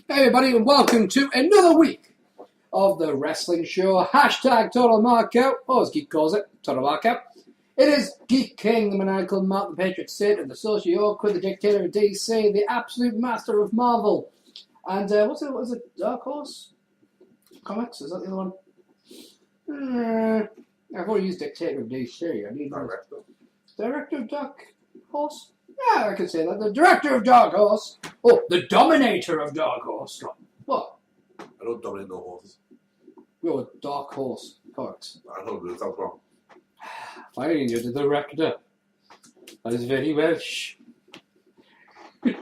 Hey everybody, and welcome to another week of the wrestling show. Hashtag Total Markout, or as Geek calls it, Total Markout. It is Geek King, the maniacal Mark, the Patriot Sid, and the Socio Awkward, the dictator of DC, the absolute master of Marvel. And what's it? Dark Horse Comics? Is that the other one? I've already used dictator of DC. I need Director of Dark Horse? Yeah, I can say that. The director of Dark Horse. Oh, the dominator of Dark Horse. What? I don't dominate no horses. You're Dark Horse Comics. I don't know, it sounds wrong. Fine, you're the director. That is very Welsh.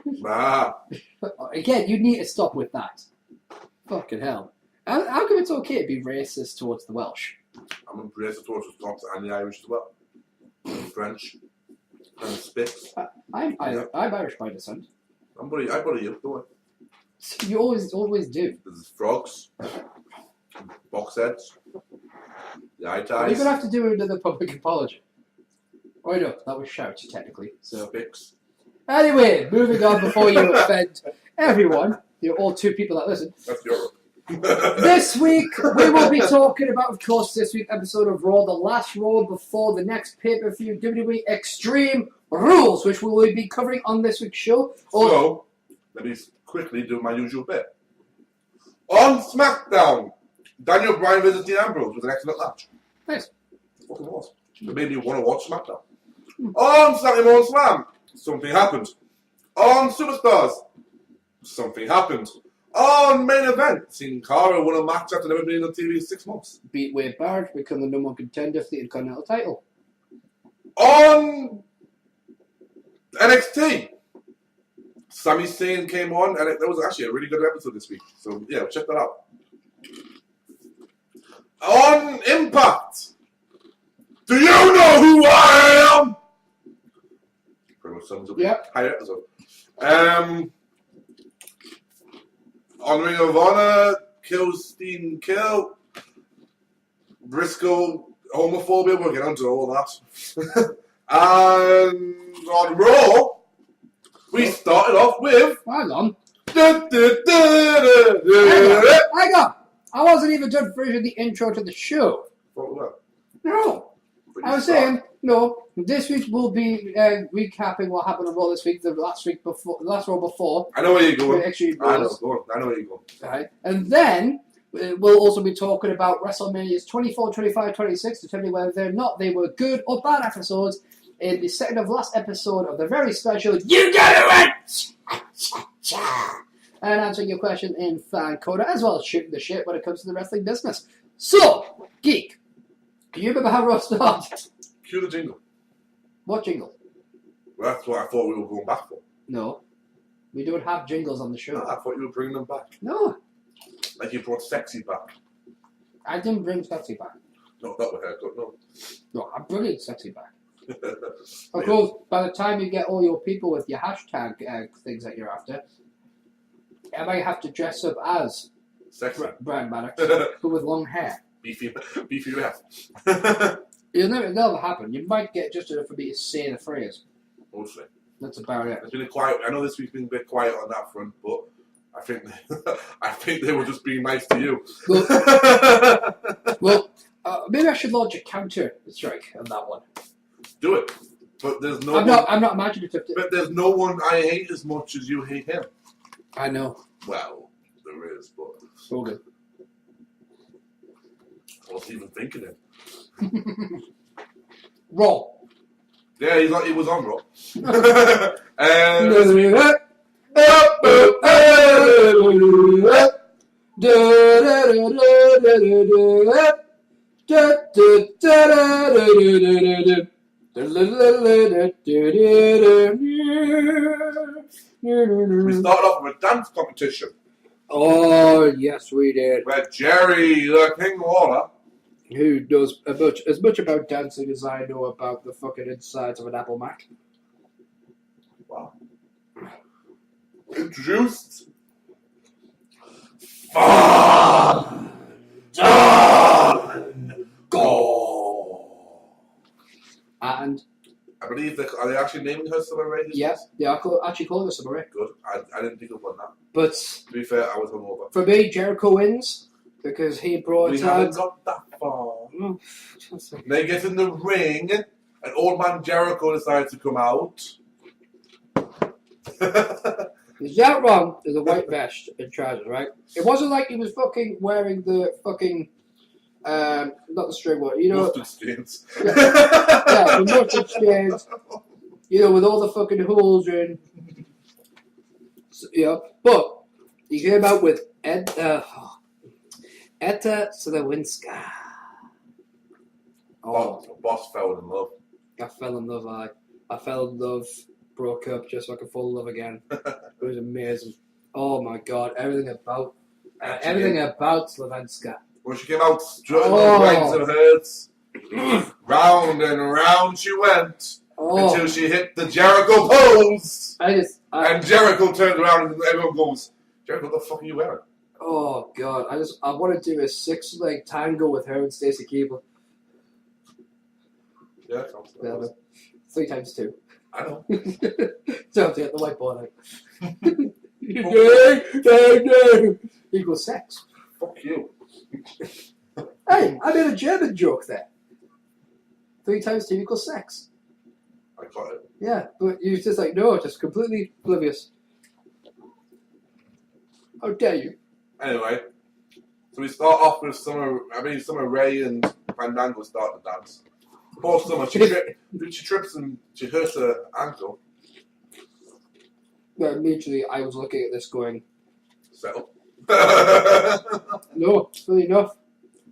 Nah. Again, you need to stop with that. Fucking hell. How come it's okay to be racist towards the Welsh? I'm racist towards the Scots and the Irish as well. And French. And Spits. I'm Irish by descent. I buddy you, don't I? You always do. There's frogs. Box heads. The eye You're ties. going to have to do another public apology. Oh, no, that was shouted technically. So. Spicks. Anyway, moving on before you offend everyone, you're all two people that listen. That's Europe. This week, we will be talking about, of course, this week's episode of Raw, the last Raw before the next pay-per-view, WWE Extreme Rules, which we will be covering on this week's show. So, let me quickly do my usual bit. On SmackDown, Daniel Bryan versus Dean Ambrose was an excellent match. Nice. It fucking was. It made me want to watch SmackDown. On Saturday Morning Slam, something happened. On Superstars, something happened. On Main Event, Sin Cara won a match after never been on TV in 6 months. Beat Wade Barrett, become the number one contender for the Intercontinental title. On NXT, Sami Zayn came on, and that was actually a really good episode this week. So, yeah, check that out. On Impact, do you know who I am? Pretty much sums up the entire episode. On Ring of Honor, Steen Kill, Briscoe, homophobia, we'll get onto all that. And on Raw, we started off with... Hang on. Hang on. I wasn't even done finishing the intro to the show. What was No. I was saying, no, this week we'll be recapping what happened on Raw this week, the last Raw before. I know where you're going. I know where you're going. Right. And then we'll also be talking about WrestleManias 24, 25, 26, determining whether or not they were good or bad episodes in the second of last episode of the very special You Got It! And answering your question in fan coda, as well as shooting the shit when it comes to the wrestling business. So, Geek, do you remember how Raw started? Cue the jingle. What jingle? Well, that's what I thought we were going back for. No. We don't have jingles on the show. No, I thought you were bringing them back. No. Like you brought Sexy back. I didn't bring Sexy back. No, that was haircut, no. No, I'm bringing Sexy back. Of course, by the time you get all your people with your hashtag things that you're after, I might have to dress up as Sexy. Brian Maddox, but with long hair. Beefy ref. It'll never happen. You might get just enough for me to say the phrase. Mostly. That's about it. It's been quiet. I know this week's been a bit quiet on that front, but I think they were just being nice to you. Well, maybe I should launch a counter strike on that one. Do it. But there's no. I'm not imaginative. But there's no one I hate as much as you hate him. I know. Well, there is, but So good. I wasn't even thinking it. Raw. Yeah, he was on Raw. We started off with a dance competition. Oh, yes, we did. Where Jerry, the King Water, who knows as much about dancing as I know about the fucking insides of an Apple Mac. Wow. Introduced Fun Done Go. And I believe that Are they actually naming her Summer Rae? Yeah, they are actually calling her Summer Rae. Good. I didn't pick up on that. But to be fair, I was hungover. For me, Jericho wins because he brought We haven't got that far. They get in the ring, and old man Jericho decides to come out. Is that wrong? There's a white vest and trousers, right? It wasn't like he was fucking wearing the fucking, not the string one, you know. Mustard stains. Yeah, the mustard stains. You know, with all the fucking holes in. You know, but he came out with Etta Slawinska. Oh, Boss fell in love. I fell in love. I fell in love. Broke up just so I could fall in love again. It was amazing. Oh my god, everything about Slavenska. When she came out, strutting the legs of hers, round and round she went until she hit the Jericho pose. And Jericho turned around and everyone goes, Jericho, what the fuck are you wearing? Oh god, I want to do a 6-leg tango with her and Stacey Keebler. Yeah, 3 times 2. I know. So to get the whiteboard out. Equals sex. Fuck you. Hey, I made a German joke there. 3 times 2 equals sex. I got it. Yeah, but you was just like, no, just completely oblivious. How dare you? Anyway, so we start off with Summer Rae and Fandango start to dance. Poor Summer, she trips and she hurts her ankle. Yeah, immediately I was looking at this going, Settle. no, silly enough.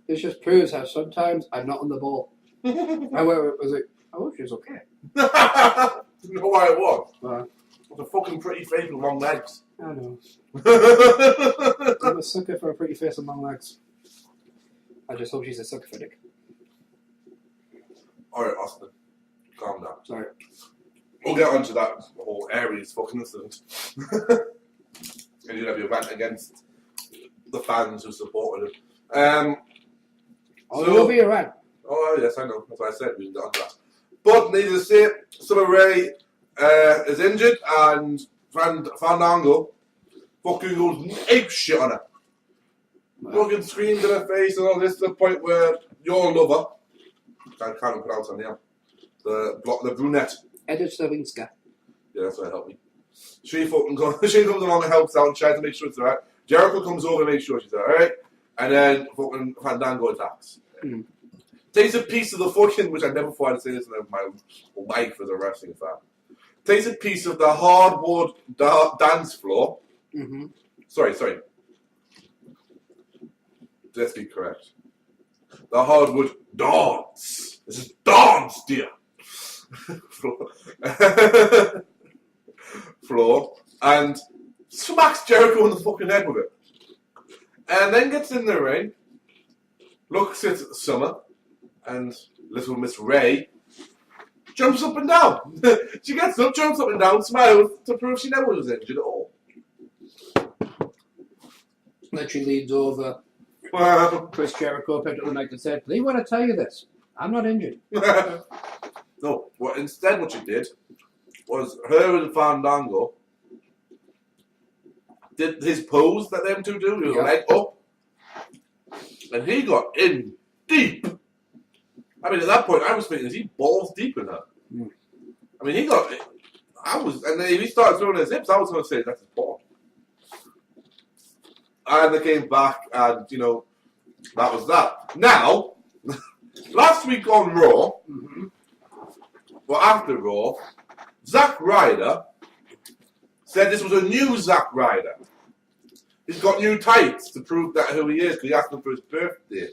This just proves how sometimes I'm not on the ball. However, it was like, oh, she's okay. You know why it was? It was a fucking pretty face with long legs. I know. I'm a sucker for a pretty face and long legs. I just hope she's a sucker for dick. Alright, Austin. Calm down. Sorry. We'll get onto that whole Aries fucking incident. And you'll have your rant against the fans who supported him. So it'll be a rant. Oh, yes, I know. That's what I said. We can get onto that. But needless to say, Summer Rae is injured and Fandango fucking goes ape shit on her. Fucking screams in her face and all this to the point where your lover, I can't pronounce her name, the brunette. Edith Slavinska. Yeah, that's why it helped me. She comes along and helps out and tries to make sure it's alright. Jericho comes over and makes sure she's alright. And then fucking Fandango attacks. Takes a piece of the fucking, which I never thought I'd say this in my life as a wrestling fan. Takes a piece of the hardwood dance floor. Mm-hmm. Sorry. Let's be correct. The hardwood dance. This is dance, dear. Floor. And smacks Jericho in the fucking head with it. And then gets in the ring. Looks at Summer. And little Miss Rae jumps up and down. She gets up, jumps up and down, smiles to prove she never was injured at all. Literally leans over. Chris Jericho picked up the mic and said, "Please want to tell you this. I'm not injured." No, instead what she did was her and Fandango did his pose that them two do, with the leg up. And he got in deep. I mean, at that point, I was thinking, is he balls deep in her? I mean, and then he started throwing his hips, I was going to say, that's his ball. And they came back, and, that was that. Now, last week on Raw, well, after Raw, Zack Ryder said this was a new Zack Ryder. He's got new tights to prove that who he is, because he asked him for his birthday.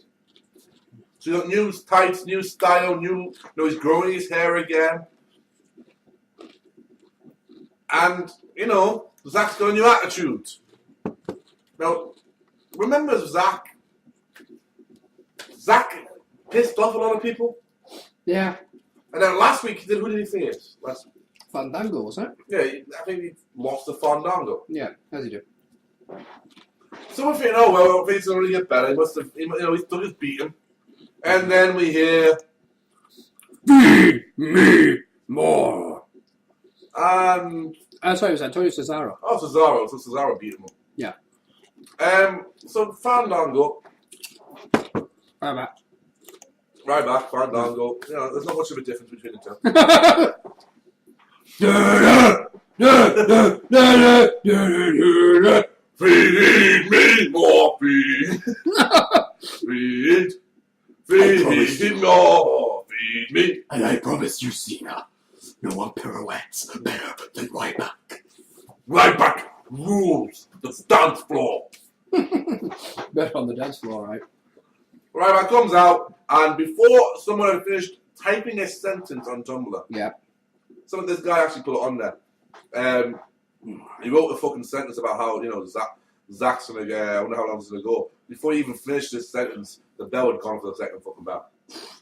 So he's got new tights, new style, he's growing his hair again. And, Zack's got a new attitude. Now, remember Zack? Zack pissed off a lot of people. Yeah. And then last week, who did he face? Fandango, wasn't it? Yeah, I think he lost to Fandango. Yeah, as he do. So we're thinking, oh, well, things are going to get better. He must have, he's done his beating. And then we hear, "Feed me more." And... Sorry, it was Antonio Cesaro. Oh, Cesaro. So Cesaro beat him up. Yeah. So Fandango. Right back, Fandango. You know, there's not much of a difference between the two. Feed me morphine. Feed me. And I promise you, Cena, no one pirouettes better than Ryback. Ryback rules the dance floor. Better on the dance floor, right? Ryback comes out, and before someone had finished typing a sentence on Tumblr, some of this guy actually put it on there. He wrote a fucking sentence about how, you know, Zach's gonna go, I wonder how long it's gonna go. Before he even finished this sentence, the bell had gone for the second fucking bell.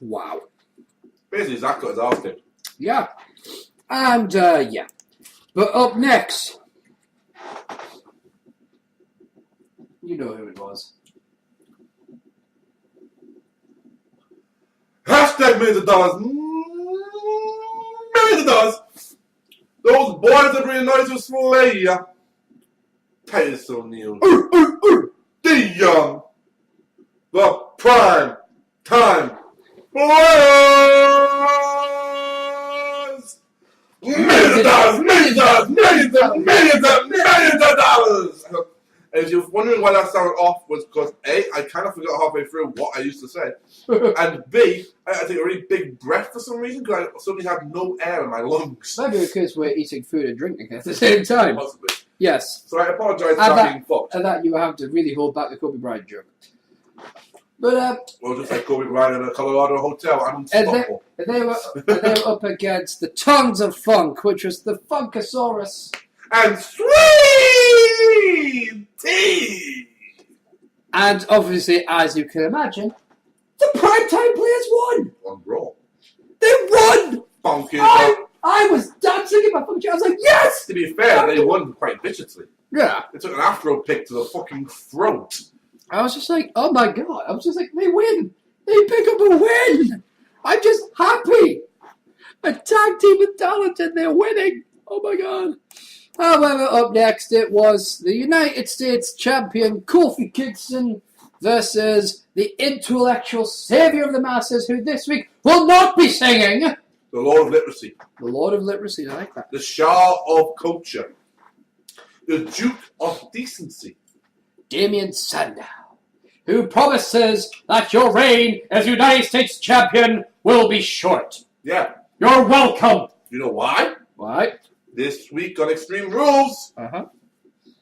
Wow. Basically, Zach got his ass kicked. Yeah. And, yeah. But up next, you know who it was. Hashtag millions of dollars. Millions of dollars. Those boys that bring noise to Slayer. Titus O'Neil. The young. The prime time players. Millions of dollars. Millions of dollars. Millions of dollars. And if you're wondering why that sounded off, was because A, I kind of forgot halfway through what I used to say, and B, I had to take a really big breath for some reason because I suddenly had no air in my lungs. Maybe because we're eating food and drinking at the same time. Possibly. Yes. So I apologise for that being fucked. And that you have to really hold back the Kobe Bryant joke. But well, just like Kobe Bryant in a Colorado hotel, I'm unstoppable. They were up against the Tongues of Funk, which was the Funkasaurus. And Sweet Tea! And obviously, as you can imagine, the primetime players won! On Raw. They won! Funky. I was dancing in my fucking chair. I was like, yes! To be fair, they won quite viciously. Yeah. They took an afro pick to the fucking throat. I was just like, oh my god. I was just like, they win! They pick up a win! I'm just happy! A tag team with talent and they're winning! Oh my god. However, up next it was the United States champion Kofi Kingston versus the intellectual savior of the masses, who this week will not be singing. The Lord of Literacy. The Lord of Literacy, I like that. The Shah of Culture. The Duke of Decency. Damien Sandow, who promises that your reign as United States champion will be short. Yeah. You're welcome. You know why? Why? This week on Extreme Rules,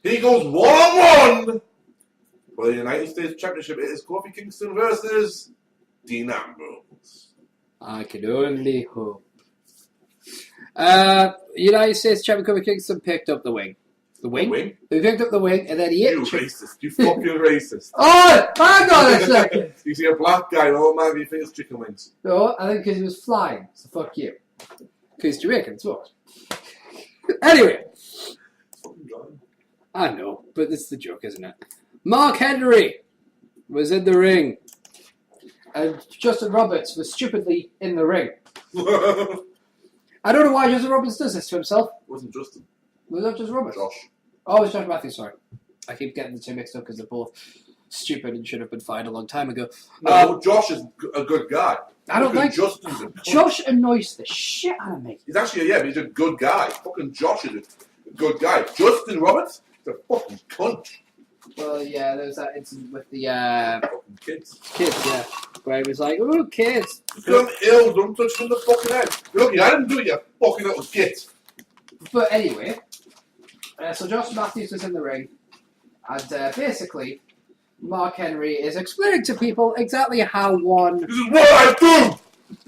he goes 1-on-1 for the United States Championship. It is Kofi Kingston versus Dean Ambrose. I can only hope. United States champion Kofi Kingston picked up the wing. The wing? He picked up the wing and then he hit. You racist. You fucking racist. Oh, hang on a second. You see a black guy, oh man, you think it's chicken wings. No, I think because he was flying. So fuck you. Because Jamaican, so what? Anyway. I know, but it's the joke, isn't it? Mark Henry was in the ring. And Justin Roberts was stupidly in the ring. I don't know why Justin Roberts does this to himself. It wasn't Justin. Was that just Roberts? Josh. Oh, it's Josh Matthews, sorry. I keep getting the two mixed up because they're both stupid and should have been fired a long time ago. No, Josh is a good guy. I don't like Justin's a Josh annoys the shit out of me. He's actually, but he's a good guy. Fucking Josh is a good guy. Justin Roberts is a fucking cunt. Well, yeah, there was that incident with the fucking kids. Kids, yeah. Where he was like, oh, kids. Become ill, don't touch them in the fucking head. Look, I didn't do it, you fucking little git. But anyway, so Josh Matthews was in the ring, and basically, Mark Henry is explaining to people exactly how one This is what I do!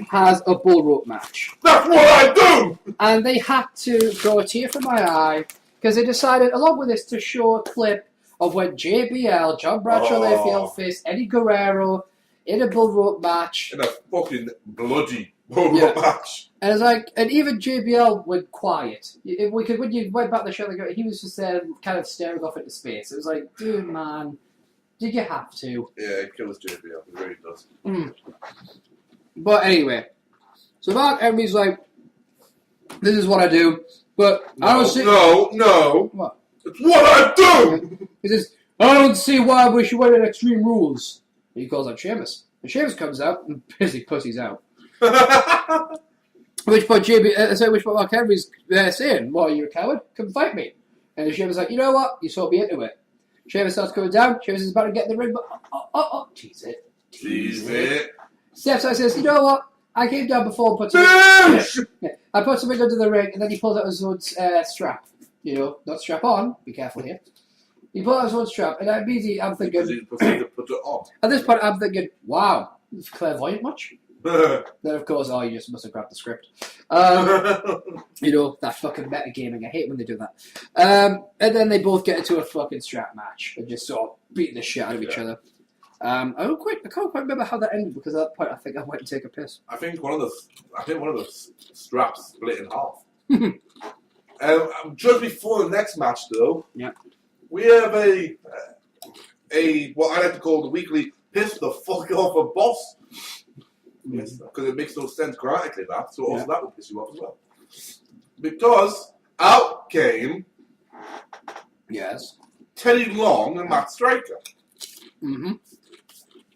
has a bull rope match. That's what I do! And they had to draw a tear from my eye, because they decided, along with this, to show a clip of when JBL, John Bradshaw Layfield, faced Eddie Guerrero in a bull rope match. In a fucking bloody bull rope match. And it's like, and even JBL went quiet. Because when you went back to the show, he was just there, kind of staring off into space. It was like, dude, man, did you have to? Yeah, it kills JBL. It really does. But anyway, so Mark Henry's like, this is what I do. But I don't see... No. What? It's what I do! He says, I don't see why we should win at Extreme Rules. He calls out Sheamus. And Sheamus comes out and busy pussies out. At which point Mark Henry's saying, well, you're a coward? Come fight me. And Sheamus is like, you know what? You saw me into it. Sheamus starts coming down. Sheamus is about to get in the ring, but tease it. Steps out and says, you know what? I came down before and put I put something under the ring, and then he pulls out his own strap. You know, not strap on. Be careful here. He pulls out his own strap, and immediately I'm thinking... Because he proceeded to put it on. At this point, I'm thinking, wow, it's clairvoyant much. Then, of course, you just must have grabbed the script. You know, that fucking metagaming. I hate when they do that. And then they both get into a fucking strap match and just sort of beating the shit out of each other. I can't quite remember how that ended because at that point I think I went to take a piss. I think one of the straps split in half. Just before the next match, though, we have a what I like to call the weekly piss the fuck off a boss. Yes, because it makes no sense grammatically that, so also that will piss you off as well. Because out came Teddy Long and Matt Striker. Mm-hmm.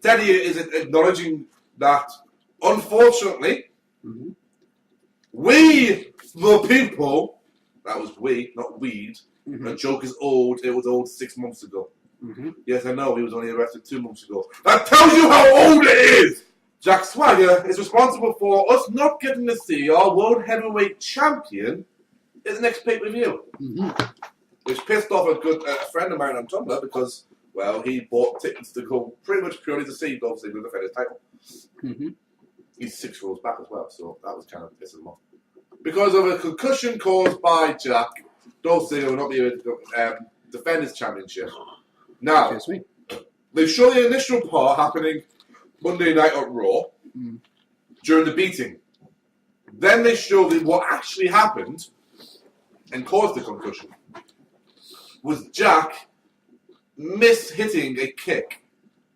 Teddy is acknowledging that, unfortunately, we, the people, that was we, not weed, the joke is old, it was old 6 months ago. Yes, I know, he was only arrested 2 months ago. That tells you how old it is! Jack Swagger is responsible for us not getting to see our World Heavyweight Champion in the next pay-per-view. Which pissed off a friend of mine on Tumblr because, well, he bought tickets to go pretty much purely to see Dolph Ziggler defend his title. He's 6 rows back as well, so that was kind of pissing him off. Because of a concussion caused by Jack, Dolph Ziggler will not be able to defend his championship. Now, they show the initial part happening Monday night at Raw during the beating. Then they show what actually happened and caused the concussion. Was Jack mis-hitting a kick.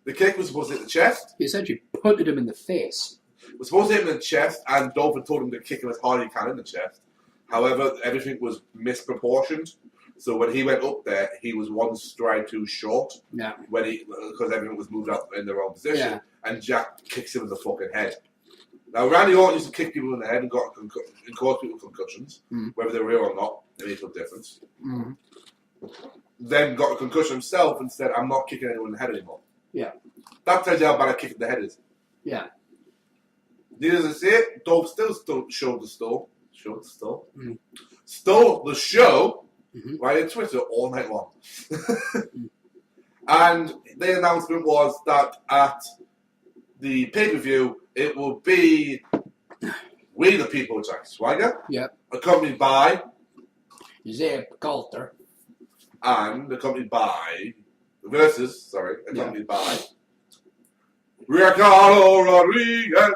The kick was supposed to hit the chest. He essentially punted him in the face. It was supposed to hit him in the chest, and Dolph had told him to kick him as hard as he can in the chest. However, everything was misproportioned. So when he went up there, he was one stride too short. Yeah. Because everything was moved out in the wrong position. Yeah. And Jack kicks him in the fucking head. Now, Randy Orton used to kick people in the head and cause people concussions. Whether they were real or not, it makes no difference. Then got a concussion himself and said, I'm not kicking anyone in the head anymore. Yeah. That tells you how bad a kick in the head is. Yeah. Needless to say, Dolph still stole the show via Twitter all night long. And the announcement was that at the pay-per-view, it will be We the People, Jack Swagger, accompanied by Zeb Coulter, and accompanied by Ricardo Rodriguez.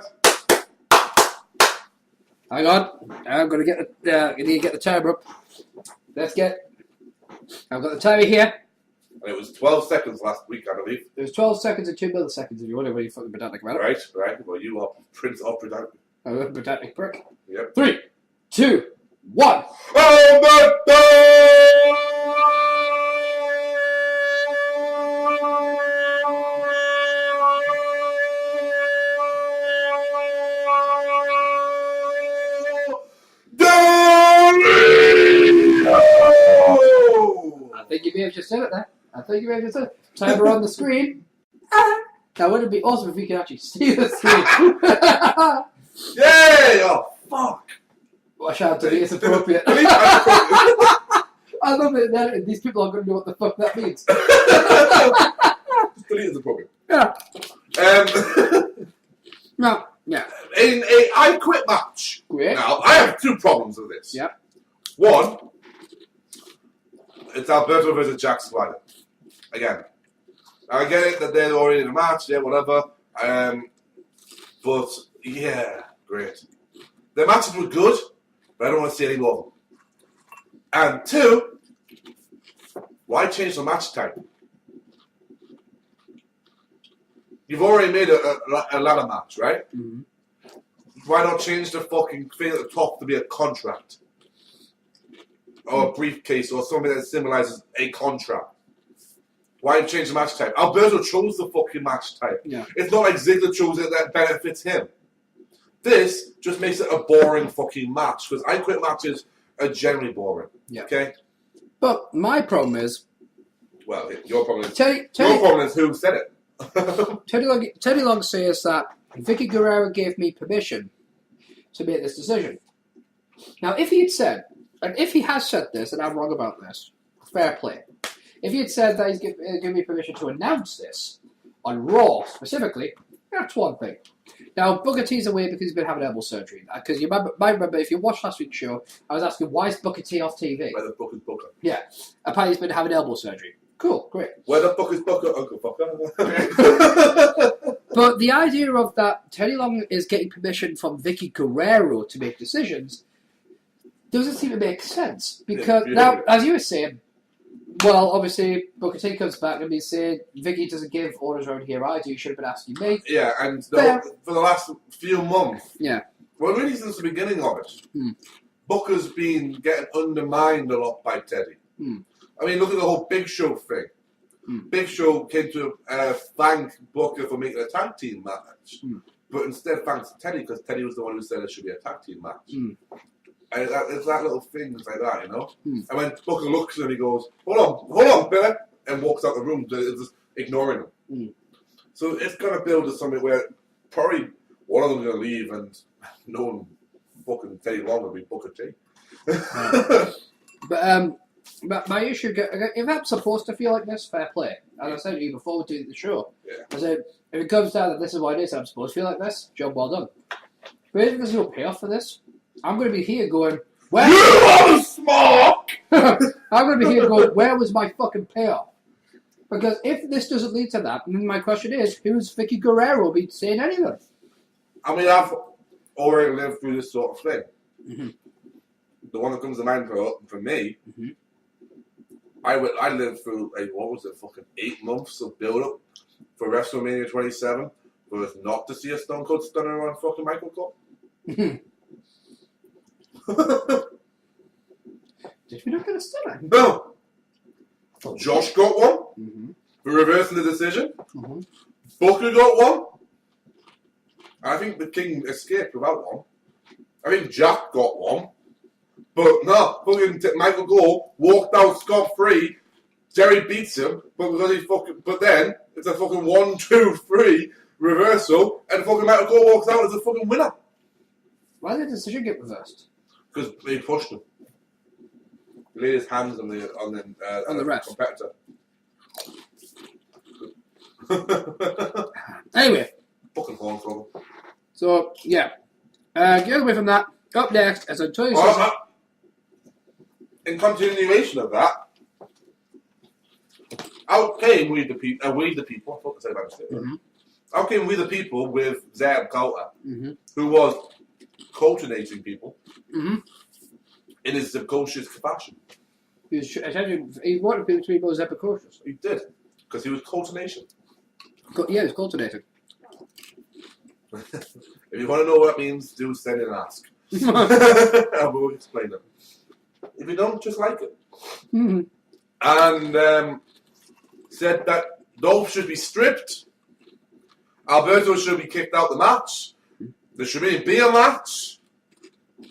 Hang on, I'm gonna get the timer up. I've got the timer here. And it was 12 seconds last week, I believe. It was 12 seconds and 2 milliseconds if you want to really fucking pedantic about it. Right. Well, you are Prince of Pedantic. I'm a pedantic prick. Yep. 3, 2, 1. I think you may have just said it there. Timer on the screen. That would be awesome if we could actually see the screen. Yay! Oh, fuck. Watch out, delete is appropriate. I love it that these people are going to know what the fuck that means. Just delete is appropriate. Yeah. No. Yeah. In a I Quit match. Great. Now, I have 2 problems with this. Yep. One, it's Alberto versus Jack Swagger. Again. I get it that they're already in a match, whatever. But, yeah, great. The matches were good, but I don't want to see any more of them. And 2, why change the match time? You've already made a ladder match, right? Why not change the fucking thing at the top to be a contract? or a briefcase or something that symbolizes a contract. Why change the match type? Alberto chose the fucking match type. Yeah. It's not like Ziggler chose it that benefits him. This just makes it a boring fucking match because I Quit matches are generally boring. Yeah. Okay? But my problem is... Well, your problem is... Teddy, your problem is who said it. Teddy Long says that Vicky Guerrero gave me permission to make this decision. Now, if he had said, and if he has said this, and I'm wrong about this, fair play. If he had said that he's given me permission to announce this on Raw specifically, that's one thing. Now, Booker T's away because he's been having elbow surgery. Because you might remember, if you watched last week's show, I was asking, why is Booker T off TV? Where the fuck is Booker? Yeah. Apparently he's been having elbow surgery. Cool, great. Where the fuck is Booker, Uncle Fucker? But the idea of that Teddy Long is getting permission from Vicky Guerrero to make decisions doesn't seem to make sense. Because now, as you were saying, well, obviously, Booker T comes back and he's saying, Vicky doesn't give orders around here either, you should have been asking me. Yeah, and for the last few months, well, really since the beginning of it, Booker's been getting undermined a lot by Teddy. I mean, look at the whole Big Show thing. Big Show came to thank Booker for making a tag team match, but instead thanks Teddy because Teddy was the one who said it should be a tag team match. And it's that little things like that, you know? And when Booker looks at him, he goes, hold on, Billy, and walks out the room, just ignoring him. So it's going to build to something where probably one of them is going to leave and no one fucking Teddy Long will be Booker T. But my issue, if I'm supposed to feel like this, fair play. As I said to you before we did the show, I said, if it comes down that this is what it is, I'm supposed to feel like this, job well done. But if there's no payoff for this, I'm going to be here going, where? You are smart! I'm going to be here going, where was my fucking payoff? Because if this doesn't lead to that, then my question is, who's Vicky Guerrero be saying anything? I mean, I've already lived through this sort of thing. The one that comes to mind for me, I lived through, fucking 8 months of build-up for WrestleMania 27 for us not to see a Stone Cold Stunner on fucking Michael Cole. Did we not get a stunner? No. Josh got one for reversing the decision. Booker got one. I think the King escaped without one. I think Jack got one. But no, fucking Michael Cole walked out scot-free. Jerry beats him, but then it's a fucking 1, 2, 3 reversal, and fucking Michael Cole walks out as a fucking winner. Why did the decision get reversed? Because they pushed him. He laid his hands on the ref. competitor. Anyway. Fucking hornswoggle. So, yeah. Get away from that. Up next, as I told you... in continuation of that, out came We the People, I thought I said about it. Out came We the People with Zeb Coulter, who was cultinating people in his subconscious fashion. He wanted people to be more precocious. He did, because he was cultination. Yeah, he was cultinating. If you want to know what that means, do send and ask. I will explain it. If you don't, just like it. And said that Dolph should be stripped. Alberto should be kicked out the match. There should be a match.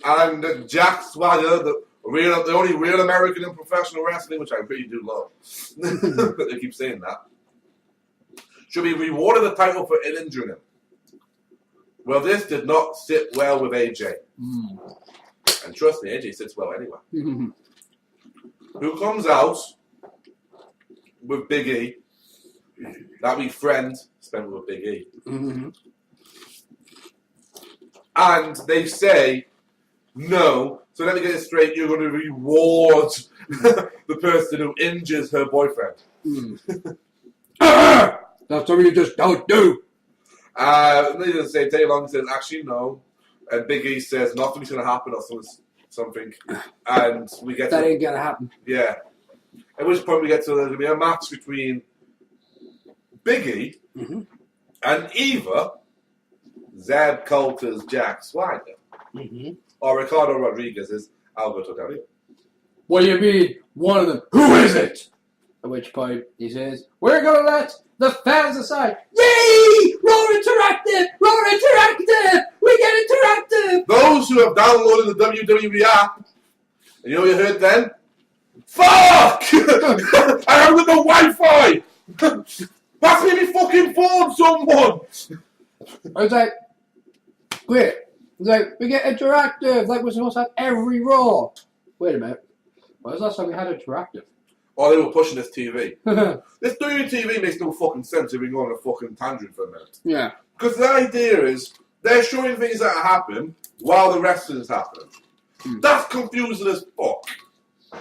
And Jack Swagger, the only real American in professional wrestling, which I really do love, but they keep saying that, should be rewarded the title for injuring him. Well, this did not sit well with AJ. And trust me, AJ sits well anyway. Who comes out with Big E, that we friend spent with Big E. And they say, no, so let me get it straight, you're going to reward the person who injures her boyfriend. That's something you just don't do. They just say, Tay Long says, actually, no. And Big E says, nothing's going to happen or something. And we get that ain't going to happen. Yeah. At which point we get to there's going to be a match between Big E and either Zeb Coulter's Jack Swagger or Ricardo Rodriguez's Alberto Del Rio. What do you mean, one of them? Who is it? At which point he says, we're going to let the fans decide. Yay! Raw Interactive! Raw Interactive! We get interactive! Those who have downloaded the WWE app, and you know what you heard then? Fuck! I haven't got no Wi-Fi! Pass me my fucking phone, someone! I was like, wait. It's like, we get interactive, like we're supposed to have every Raw. Wait a minute. When was the last time we had interactive? Oh, they were pushing this TV. This TV makes no fucking sense if we go on a fucking tangent for a minute. Yeah. Because the idea is, they're showing things that happen while the wrestling's happening. That's confusing as fuck.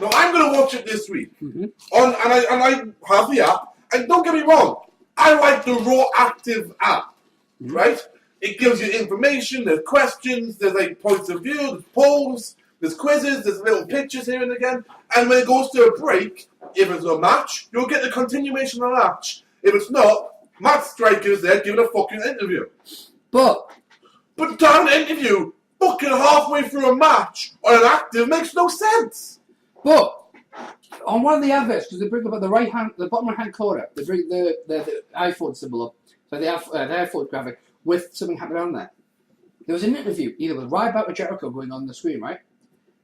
Now, I'm going to watch it this week. And I have the app. And don't get me wrong, I like the Raw Active app. Right? It gives you information, there's questions, there's like points of view, there's polls, there's quizzes, there's little pictures here and again. And when it goes to a break, if it's a match, you'll get the continuation of the match. If it's not, Matt Striker's there giving a fucking interview. But damn an interview, fucking halfway through a match on an active makes no sense. But on one of the adverts, because they bring up at the bottom right hand corner, they bring the iPhone symbol up, so the iPhone graphic with something happening on there. There was an interview, either with Ryback or Jericho going on the screen, right?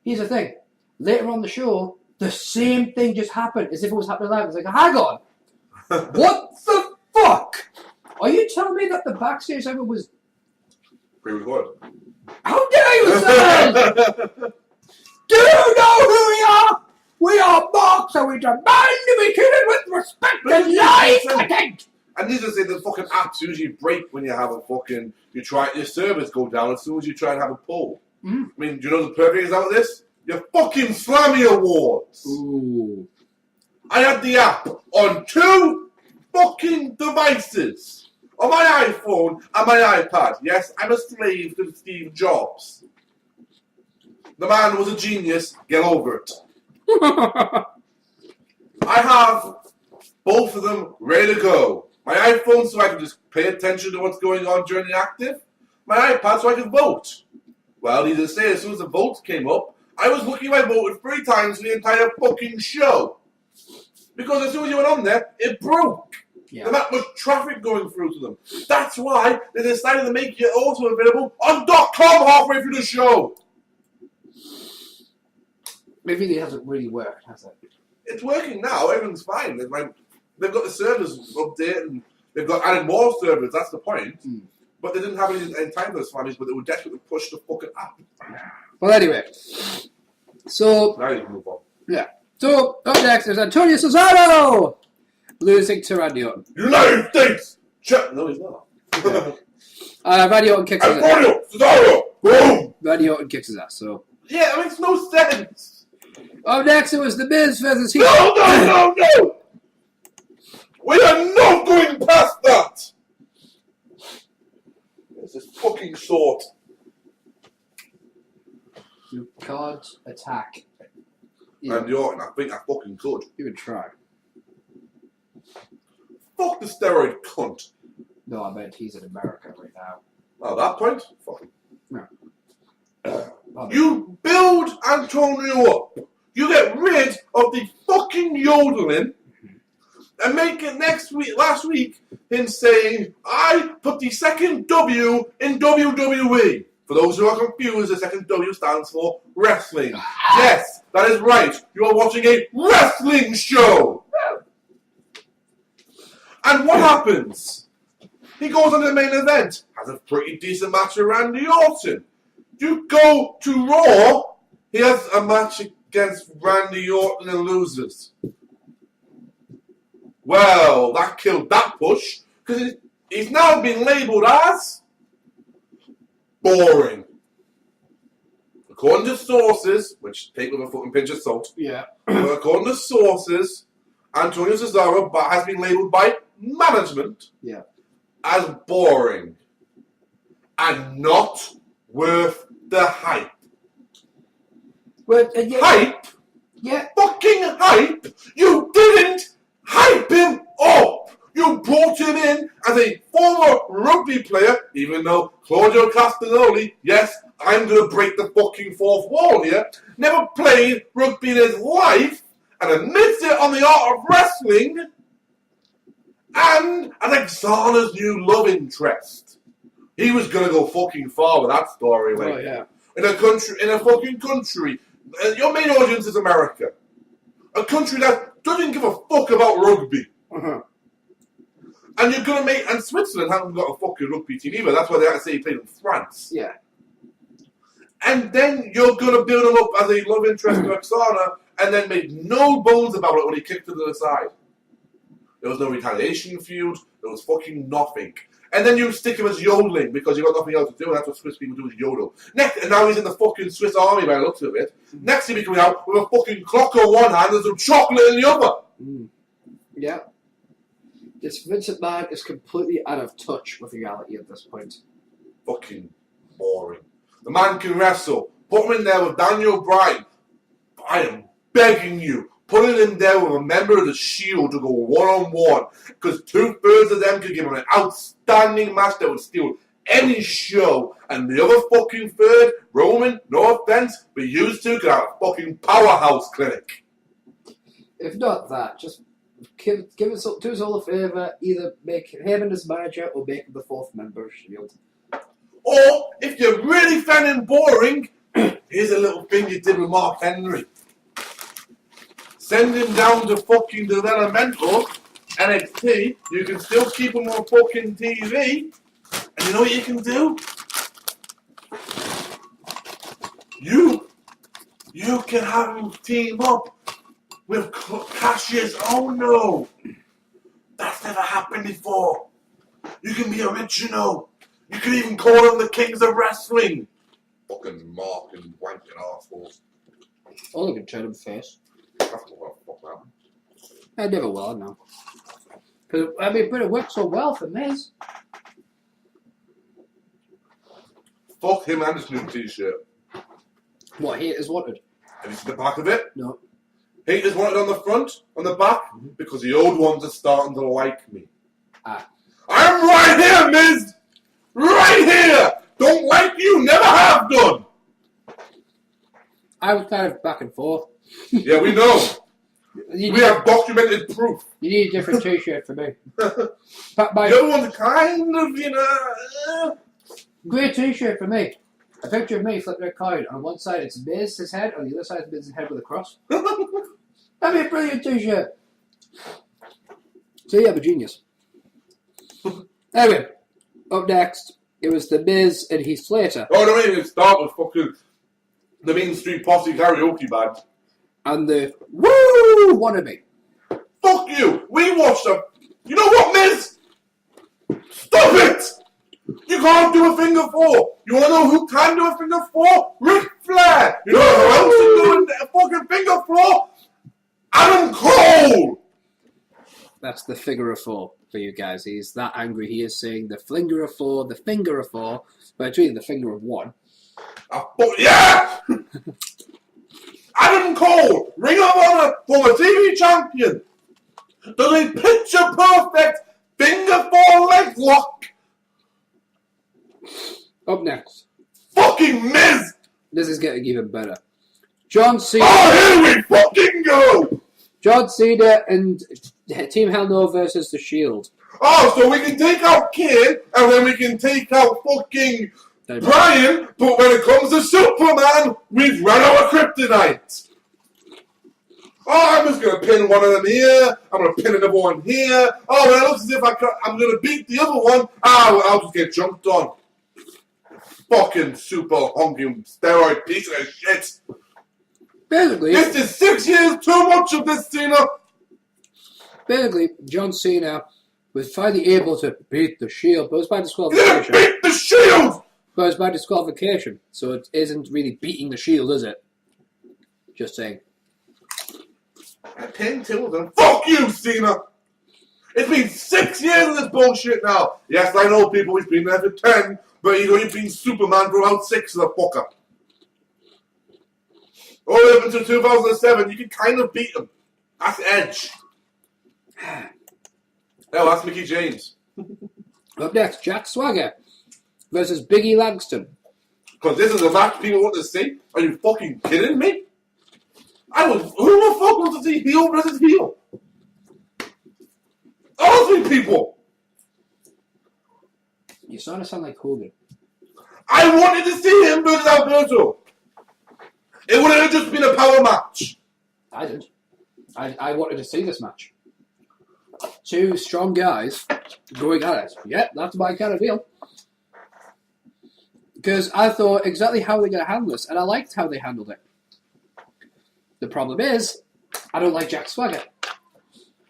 Here's the thing. Later on the show, the same thing just happened as if it was happening live. It's like, hang on. What the fuck? Are you telling me that the backstage segment was Pre-recorded. How dare you, sir? Do you know who we are? We are Mark, so we demand to be treated with respect and live content. And these are saying the fucking apps usually break when you have a fucking, your servers go down as soon as you try and have a poll. I mean, do you know the perfect example of this? Your fucking Slammy Awards. Ooh. I had the app on 2 fucking devices. On my iPhone and my iPad. Yes, I'm a slave to Steve Jobs. The man was a genius. Get over it. I have both of them ready to go. My iPhone so I can just pay attention to what's going on during the active. My iPad so I can vote. Well, needless to say, as soon as the vote came up, I was looking at my vote 3 times for the entire fucking show. Because as soon as you went on there, it broke. Yeah. There's that much traffic going through to them. That's why they decided to make it also available on .com halfway through the show. Maybe it hasn't really worked, has it? It's working now. Everything's fine. They've got the servers updated and they've got added more servers. That's the point. But they didn't have any time for the Slammies, but they would desperately push the fucking app. Well, anyway. So, Now you can move on. yeah. So, up next is Antonio Cesaro losing to Randy Orton. United States! No, he's not. Randy Orton kicks his ass. Antonio Cesaro! Boom! Randy Orton kicks his ass, so. Yeah, it makes no sense. Up next, it was The Miz versus Heath. No! We are not going past that! There's this fucking sword. You can't attack. Randy Orton, I think I fucking could. You would try. Fuck the steroid cunt. No, I meant he's in America right now. At that point, fuck him. No. You build Antonio up. You get rid of the fucking yodeling and make it last week, him saying, I put the second W in WWE. For those who are confused, the second W stands for wrestling. Yes, that is right. You are watching a wrestling show. And what happens? He goes on to the main event, has a pretty decent match with Randy Orton. You go to Raw, he has a match against Randy Orton and loses. Well, that killed that push, because he's now been labelled as boring. According to sources, which take with a fucking pinch of salt, Yeah. according to sources, Antonio Cesaro has been labelled by management as boring and not worth the hype. But, Hype? Yeah. Fucking hype? You didn't hype him up! You brought him in as a former rugby player, even though Claudio Castagnoli, yes, I'm going to break the fucking fourth wall here. Never played rugby in his life and admits it on the Art of Wrestling and Alexander's new love interest. He was going to go fucking far with that story, mate. Oh, yeah. In a fucking country, your main audience is America. A country that doesn't give a fuck about rugby. Uh-huh. And you're going to make... And Switzerland haven't got a fucking rugby team either. That's why they had to say he played in France. Yeah. And then you're going to build him up as a love interest to Oksana and then make no bones about it when he kicked her to the side. There was no retaliation feud. There was fucking nothing. And then you stick him as yodeling because you've got nothing else to do, and that's what Swiss people do is yodel. And now he's in the fucking Swiss army by the looks of it. Next he'll be coming out with a fucking clock on one hand and some chocolate in the other. Mm. Yeah. This Vincent man is completely out of touch with reality at this point. Fucking boring. The man can wrestle. Put him in there with Daniel Bryan. I am begging you, putting him there with a member of the Shield to go one-on-one, because 2/3 of them could give him an outstanding match that would steal any show, and the other fucking third, Roman, no offense, but used to could have a fucking powerhouse clinic. If not that, just do us all a favour, either make him and his manager or make him the fourth member of Shield. Or, if you're really finding boring, here's a little thing you did with Mark Henry. Send him down to fucking developmental NXT. You can still keep him on fucking TV. And you know what you can do? You can have him team up with Cassius. Oh no. That's never happened before. You can be original. You can even call them the Kings of Wrestling. Fucking Mark and wanking arseholes. All I can try to face. That's what the fuck happened. I never will, no. But it worked so well for Miz. Fuck him and his new t-shirt. What, haters wanted? Have you seen the back of it? No. Haters wanted on the front, on the back, because the old ones are starting to like me. Ah. I'm right here, Miz! Right here! Don't like you, never have done! I was kind of back and forth. Yeah, we know. We have documented proof. You need a different t-shirt for me. The other one's kind of, you know... Great t-shirt for me. A picture of me flipping a coin. On one side it's Miz, his head. On the other side it's Miz's head with a cross. That'd be a brilliant t-shirt. So yeah, I'm a genius. Anyway, up next, it was The Miz and Heath Slater. Oh, no, even start with fucking the Main Street Posse karaoke band. And the Woo Wannabe. Fuck you! We watched them. You know what, Miz? Stop it! You can't do a finger four. You wanna know who can do a finger four? Ric Flair! You know who else is doing a fucking finger four? Adam Cole! That's the figure of four for you guys. He's that angry. He is saying the finger of four, but it's really the finger of one. Yeah! Adam Cole, Ring of Honor, former TV champion, does a picture perfect finger four leg lock. Up next, fucking Miz! This is getting even better. John Cena. Oh, here we fucking go! John Cena and Team Hell No versus The Shield. Oh, so we can take out Kane, and then we can take out fucking Brian, but when it comes to Superman, we've run out of kryptonite. Oh, I'm just going to pin one of them here. I'm going to pin another one here. Oh, well, it looks as if I'm going to beat the other one. Ah, well, I'll just get jumped on. Fucking super honking steroid piece of shit. Basically, this is 6 years too much of this, Cena. Basically, John Cena was finally able to beat The Shield, but it was by disqualification. You didn't beat The Shield! But it's by disqualification, so it isn't really beating The Shield, is it? Just saying. I pinned two of them. Fuck you, Cena! It's been 6 years of this bullshit now. Yes, I know, people, he's been there for 10, but he's only been Superman for about 6 of the fucker. All the way up until 2007, you can kind of beat him. That's Edge. Hell, that's Mickey James. Up next, Jack Swagger versus Biggie Langston. Because this is a match people want to see? Are you fucking kidding me? Who the fuck wants to see heel versus heel? All three people! You sort of sound like Hogan. I wanted to see him versus Alberto. It would have just been a power match. I did. I wanted to see this match. Two strong guys going at it. Yeah, that's my kind of deal. Because I thought exactly how they're going to handle this, and I liked how they handled it. The problem is, I don't like Jack Swagger.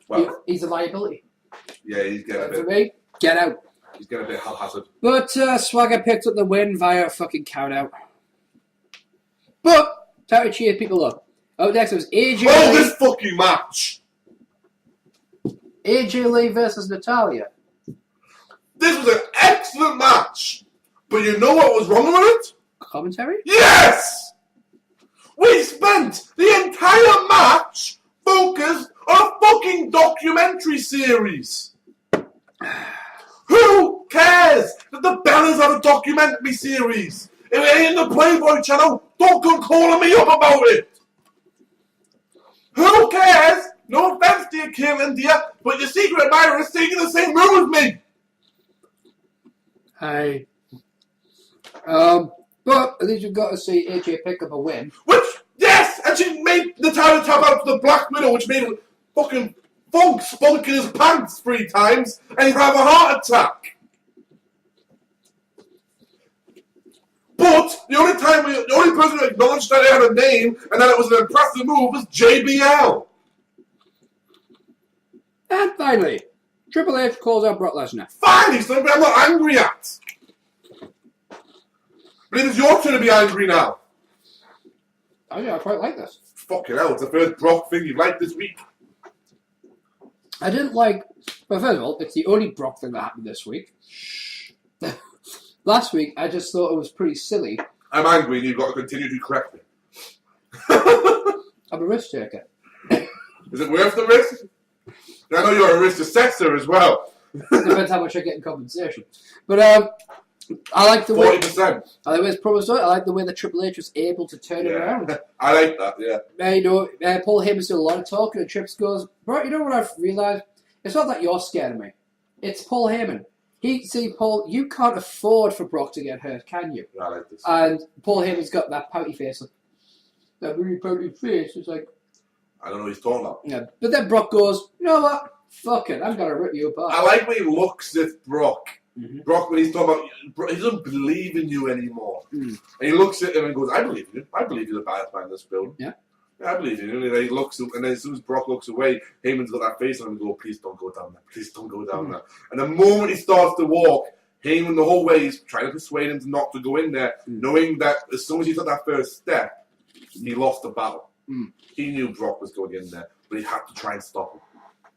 Well, He's a liability. yeah, he's getting a bit. For me, get out. He's getting a bit haphazard. But Swagger picked up the win via a fucking count out. But, time to cheer people up. Oh, next was AJ Lee. Oh, this fucking match! AJ Lee versus Natalia. This was an excellent match! But you know what was wrong with it? Commentary? Yes! We spent the entire match focused on a fucking documentary series. Who cares that the Bellas have a documentary series? If it ain't the Playboy channel, don't come calling me up about it. Who cares? No offense to you, Kim and dear, but your secret admirer is staying in the same room with me. Hey. But at least you've got to see AJ pick up a win. Which, yes, and she made Natalia tap out to the Black Widow, which made him fucking funk spunk in his pants 3 times, and he'd have a heart attack. But the only person who acknowledged that they had a name and that it was an impressive move was JBL. And finally, Triple H calls out Brock Lesnar. Finally, something I'm not angry at. But it is your turn to be angry now. Oh yeah, I quite like this. Fucking hell, it's the first Brock thing you've liked this week. I didn't like... Well, first of all, it's the only Brock thing that happened this week. Last week, I just thought it was pretty silly. I'm angry and you've got to continue to correct me. I'm a risk taker. Is it worth the risk? I know you're a risk assessor as well. Depends how much I get in compensation. But I like the way... 40%. I like the way it's promised. I like the way that Triple H was able to turn it around. I like that, yeah. Paul Heyman's doing a lot of talking and Trips goes, bro, you know what I've realised? It's not that you're scared of me. It's Paul Heyman. Paul, you can't afford for Brock to get hurt, can you? I like this. And Paul Heyman's got that pouty face. That really pouty face. It's like... I don't know what he's talking about. Yeah. But then Brock goes, you know what? Fuck it. I'm going to rip you apart. I like when he looks at Brock. Mm-hmm. Brock, when he's talking about... He doesn't believe in you anymore. And he looks at him and goes, I believe in you. I believe you're the baddest man in this building. Yeah. I believe in you. And then he looks, and then as soon as Brock looks away, Heyman's got that face on him and goes, please don't go down there. Please don't go down there. And the moment he starts to walk, Heyman the whole way is trying to persuade him not to go in there, knowing that as soon as he took that first step, he lost the battle. He knew Brock was going in there, but he had to try and stop him.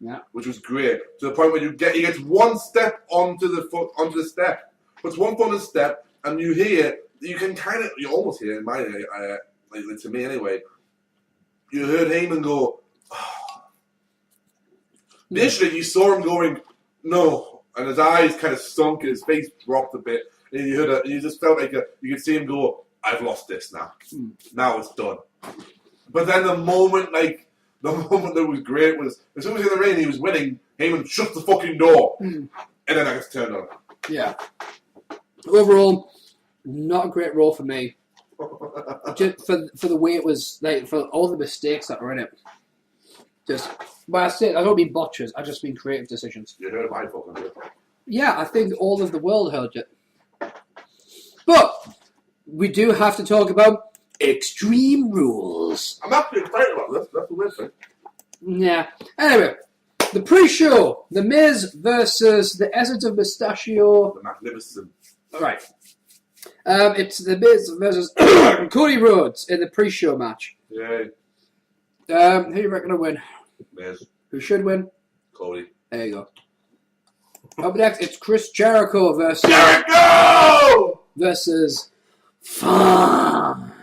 Yeah. Which was great. To the point where he gets one step onto the step. Puts one foot on the step, and you almost hear in my like to me anyway, you heard Heyman go, oh. Initially you saw him going, no, and his eyes kind of sunk and his face dropped a bit, and you just felt like you could see him go, I've lost this now. Now it's done. But then the moment that was great was, as soon as he was in the ring, he was winning, Heyman shut the fucking door. And then I gets turned on. Yeah. Overall, not a great role for me. Just for the way it was, like, for all the mistakes that were in it. Just, but I don't mean botches, I just mean creative decisions. You heard my fucking bit. Yeah, I think all of the world heard it. But, we do have to talk about Extreme Rules. I'm actually excited about this. That's the weird thing. Yeah. Anyway, the pre-show, The Miz versus the Essence of Mustachio. The Magnificent. Right. It's The Miz versus Cody Rhodes in the pre-show match. Yay. Who do you reckon will win? Miz. Who should win? Cody. There you go. Up next, it's Chris Jericho versus Fandango.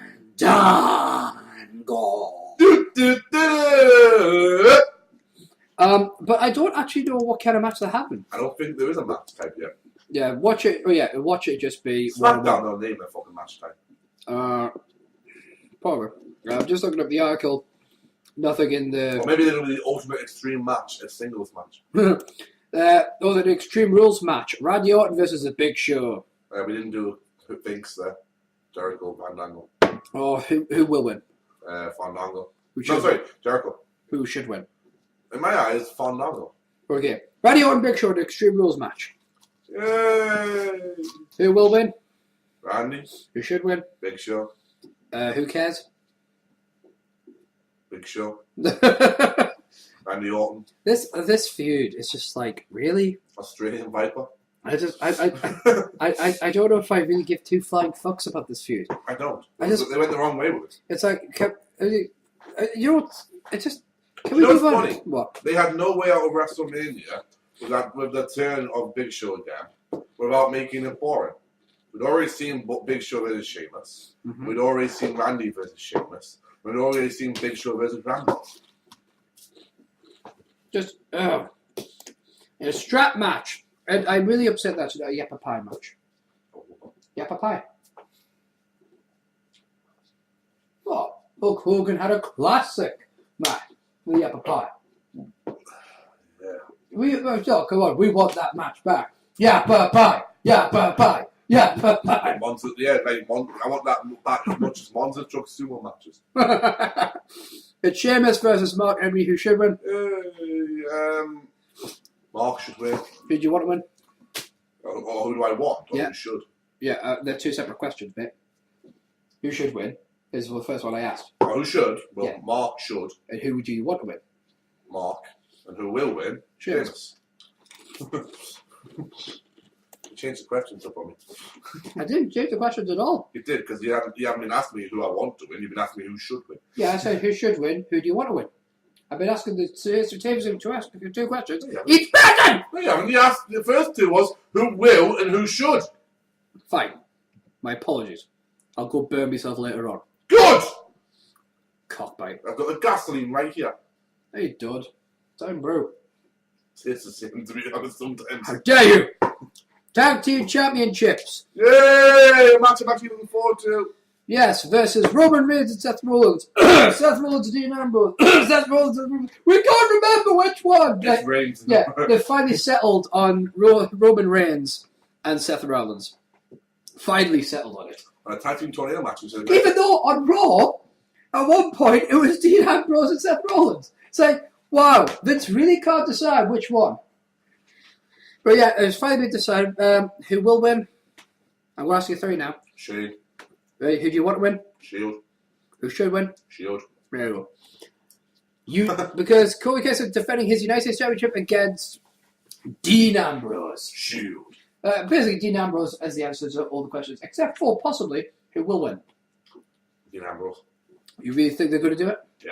But I don't actually know what kind of match that happened. I don't think there is a match type yet. Yeah, watch it. Oh yeah, watch it just be SmackDown don't name a fucking match type. Probably. I'm just looking at the article. Nothing in the... Or maybe they're going to be the Ultimate Extreme match, a singles match. the Extreme Rules match. Randy Orton versus The Big Show. We didn't do who thinks there. Jericho, Fandango. Oh, who will win? Fandango. Sorry, Jericho. Who should win? In my eyes, Fandango. Okay. Randy Orton, Big Show, the Extreme Rules match. Yay! Who will win? Randy. Who should win? Big Show. Who cares? Big Show. Randy Orton. This feud is just like, really? Australian Viper. I don't know if I really give two flying fucks about this feud. I don't. They went the wrong way with it. It's like, you know what? It just... Can You know we move what's on? funny? What? They had no way out of WrestleMania with the turn of Big Show again without making it boring. We'd already seen Big Show versus Sheamus. Mm-hmm. We'd already seen Randy versus Sheamus. We'd already seen Big Show versus Randy. Just, in a strap match. And I'm really upset that's a Yappa Pie match. Yappa Pie. What? Hulk Hogan had a classic match with Yappa Pie. Yeah. Come on, we want that match back. Yappa Pie! Yappa Pie! Yappa Pie! I want that back as much as Monster Truck Sumo matches. It's Sheamus versus Mark Henry. Who should win? Mark should win. Who do you want to win? Or who do I want? Or Yeah. who should? Yeah, they're two separate questions, mate. Who should win? Is the first one I asked. Or who should? Well, Yeah. Mark should. And who do you want to win? Mark. And who will win? Sheamus. You changed the questions up on me. I didn't change the questions at all. You did, because you haven't been asking me who I want to win. You've been asking me who should win. Yeah, I said who should win. Who do you want to win? I've been asking the teams to ask you two questions. Yeah. Each person! No, you haven't. You asked, the first two was who will and who should. Fine. My apologies. I'll go burn myself later on. Good! Cockbite. I've got the gasoline right here. Hey, Dud. Time brew. It's the same, to be honest, sometimes. How dare you! Tag Team Championships. Yay! A match I'm actually looking forward to. Yes, versus Roman Reigns and Seth Rollins. Seth Rollins and Dean Ambrose. Seth Rollins and... We can't remember which one! It's Reigns. Yeah, they finally settled on Roman Reigns and Seth Rollins. Finally settled on it. And a tag team tornado match. Even though on Raw, at one point, it was Dean Ambrose and Seth Rollins. It's like, wow, Vince really can't decide which one. But yeah, it's finally been decided. Who will win? I'm going to ask you three now. Shane. Right, who do you want to win? Shield. Who should win? Shield. There you go. Because Corey Case is defending his United States Championship against Dean Ambrose. Shield. Basically, Dean Ambrose has the answers to all the questions, except for possibly who will win. Dean Ambrose. You really think they're going to do it? Yeah.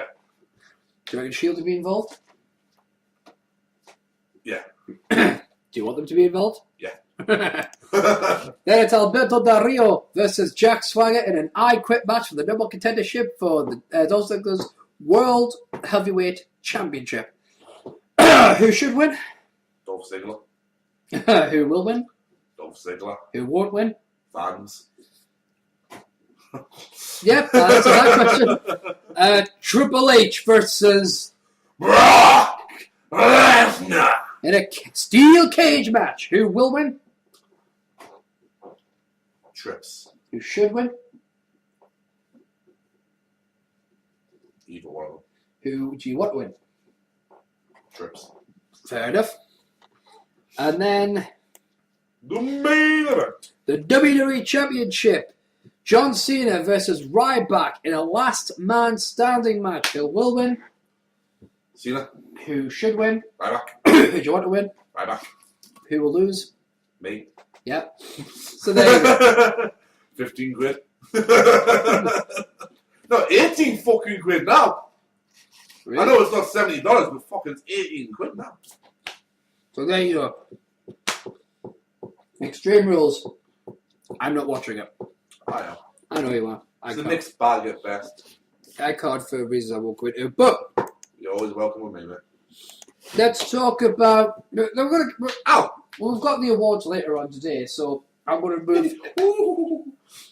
Do you reckon Shield to be involved? Yeah. Do you want them to be involved? Yeah. Then it's Alberto Del Rio versus Jack Swagger in an I Quit match for the double contendership for the Dolph Ziggler's World Heavyweight Championship. Who should win? Dolph Ziggler. Who will win? Dolph Ziggler. Who won't win? Fans. Yep, that's that question. Triple H versus Brock Lesnar. in a steel cage match. Who will win? Trips. Who should win? Either one of them. Who do you want to win? Trips. Fair enough. And then The main event. the WWE Championship. John Cena versus Ryback in a last man standing match. Who will win? Cena. Who should win? Ryback. Who do you want to win? Ryback. Who will lose? Me. Yep. So there you go. 15 quid. No, 18 fucking quid now. Really? I know it's not $70, but fucking it's 18 quid now. So there you go. Extreme Rules. I'm not watching it. I am. I know you are. It's a mixed bag at best. I can't for reasons I won't go into. But You're always welcome with me, mate. let's talk about. We've Ow! got the awards later on today, so I'm going to move.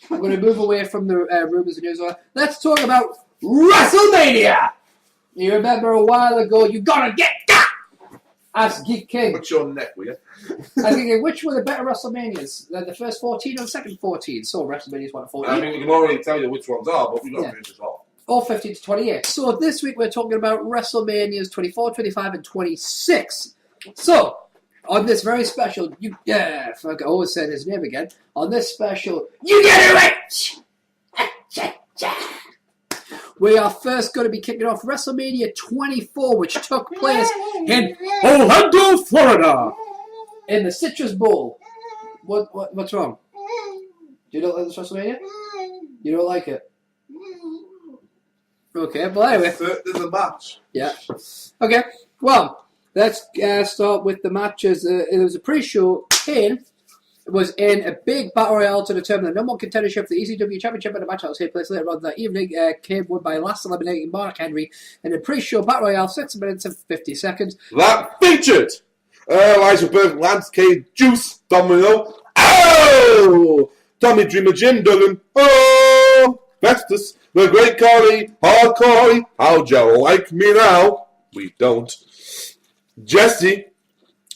I'm going to move away from the rumors and news. Let's talk about WrestleMania. You remember a while ago, you gotta get that. Ask Geek King. What's your neck, will you? I think which were the better WrestleManias? The first 14 or the second 14? So WrestleMania's one 14. I mean, we can already tell you which ones are, but we've got to finish this off. Or 15 to 28. So this week we're talking about WrestleManias 24, 25, and 26. So, on this very special, I always said his name again. On this special, you get it right! We are first going to be kicking off WrestleMania 24, which took place in Orlando, Florida, in the Citrus Bowl. What's wrong? Do you not like this WrestleMania? You don't like it? Okay, but anyway. There's a match. Yeah. Okay, well, let's start with the matches. It was a pre-show. Kane was in a big battle royale to determine the number one contendership for the ECW Championship, and the match that will take place later on that evening. Kane won by last eliminating Mark Henry in a pre-show battle royale, 6 minutes and 50 seconds. That featured Elijah Burke, Lance Cade, Juice, Domino, Tommy Dreamer, Jim Duggan, Festus, the Great Khali, Hardcore, how'd you like me now? We don't. Jesse,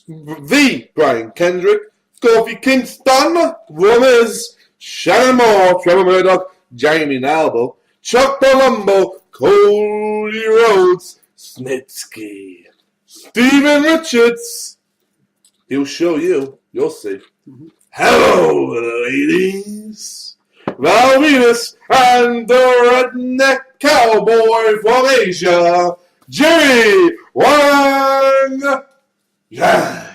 the Brian Kendrick, Kofi Kingston, Runners, Shannon Moore, Trevor Murdoch, Jamie Nalbo, Chuck Palumbo, Cody Rhodes, Snitsky, Steven Richards. He'll show you. You'll see. Mm-hmm. Hello, ladies. Val Venus and the redneck cowboy from Asia, Jerry Wang. Yeah.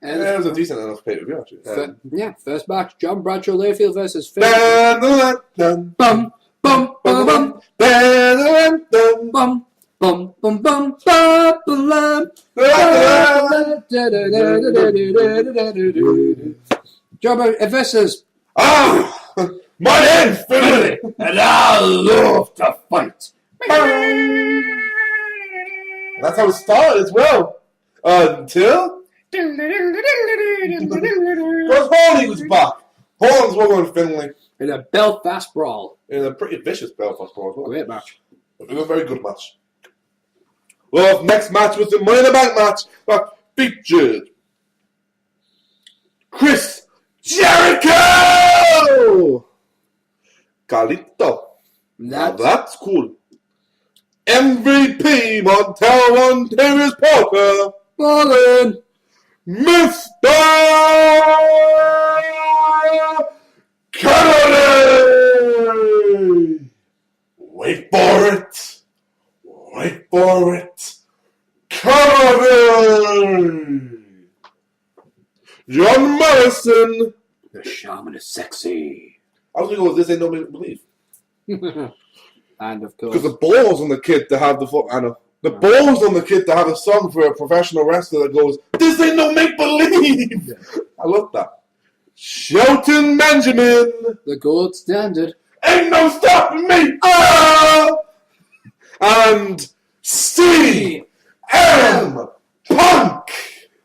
And it was a decent enough pay-per-view, actually. First match, John Bradshaw Layfield versus Finn. Bum, bum, bum, bum, Bum, bum, bum, bum, John Bradshaw versus... my name's Finley, and I love to fight. That's how it started as well. Until... Because Horny was back. Horns were going Finley. In a Belfast brawl. In a pretty vicious Belfast brawl as well. Great match. It was a very good match. Well, next match was the Money in the Bank match that featured Chris Jericho! Carlito. That's cool. MVP Montel Davis Porter. Ballin'. Mr. Kennedy! Wait for it. Wait for it. Kennedy! John Morrison. The shaman is sexy. I was going to go with This Ain't No Make Believe. And of course. Because the balls on the kid to have the I know. The balls on the kid to have a song for a professional wrestler that goes, "This ain't no make believe." Yeah. I love that. Shelton Benjamin, the gold standard. Ain't no stopping me. Oh! And CM Punk.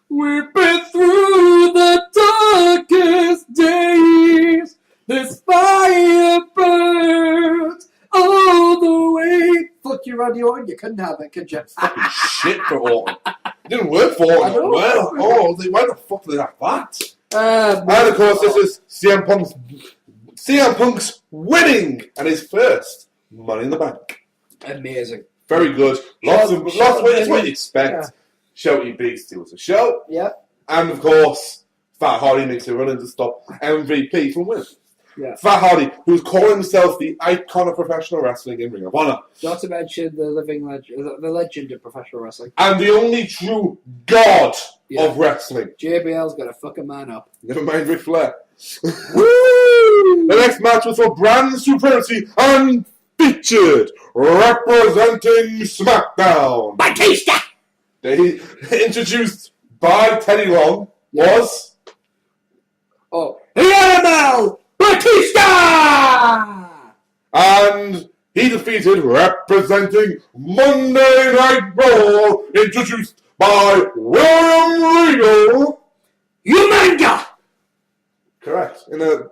We've been through the darkest days. This fire burns all the way. Fuck you, Randy Orton. You couldn't have it, could you? Fucking shit for Orton. It didn't work for Orton. Well, why the fuck did they have that? And of course, this is CM Punk's winning and his first Money in the Bank. Amazing. Very good. Lots of it's what you expect. Yeah. Shouty Big steals the show. Yeah. And of course, Fat Hardy makes a run in to stop MVP from winning. Yeah. Fat Hardy, who's calling himself the icon of professional wrestling in Ring of Honor. Not to mention the living legend, the legend of professional wrestling. And the only true god of wrestling. JBL's got to fuck a man up. Never mind Ric Flair. Woo! The next match was for brand supremacy and featured representing SmackDown. Batista! They introduced by Teddy Long was... The Animal! Batista! And he defeated, representing Monday Night Raw, introduced by William Regal, Umanga! in a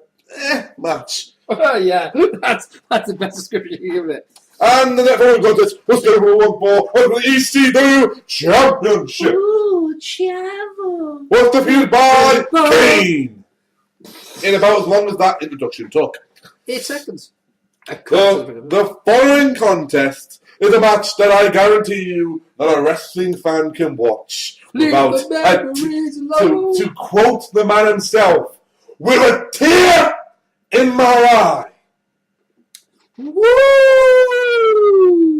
match. Yeah, that's the best description you can give it. And the next following contest was scheduled for 1 for the ECW Championship. Ooh, Chavo. Was defeated by Kane in about as long as that introduction took. 8 seconds. The following contest is a match that I guarantee you that a wrestling fan can watch without, to quote the man himself, with a tear in my eye. Woo!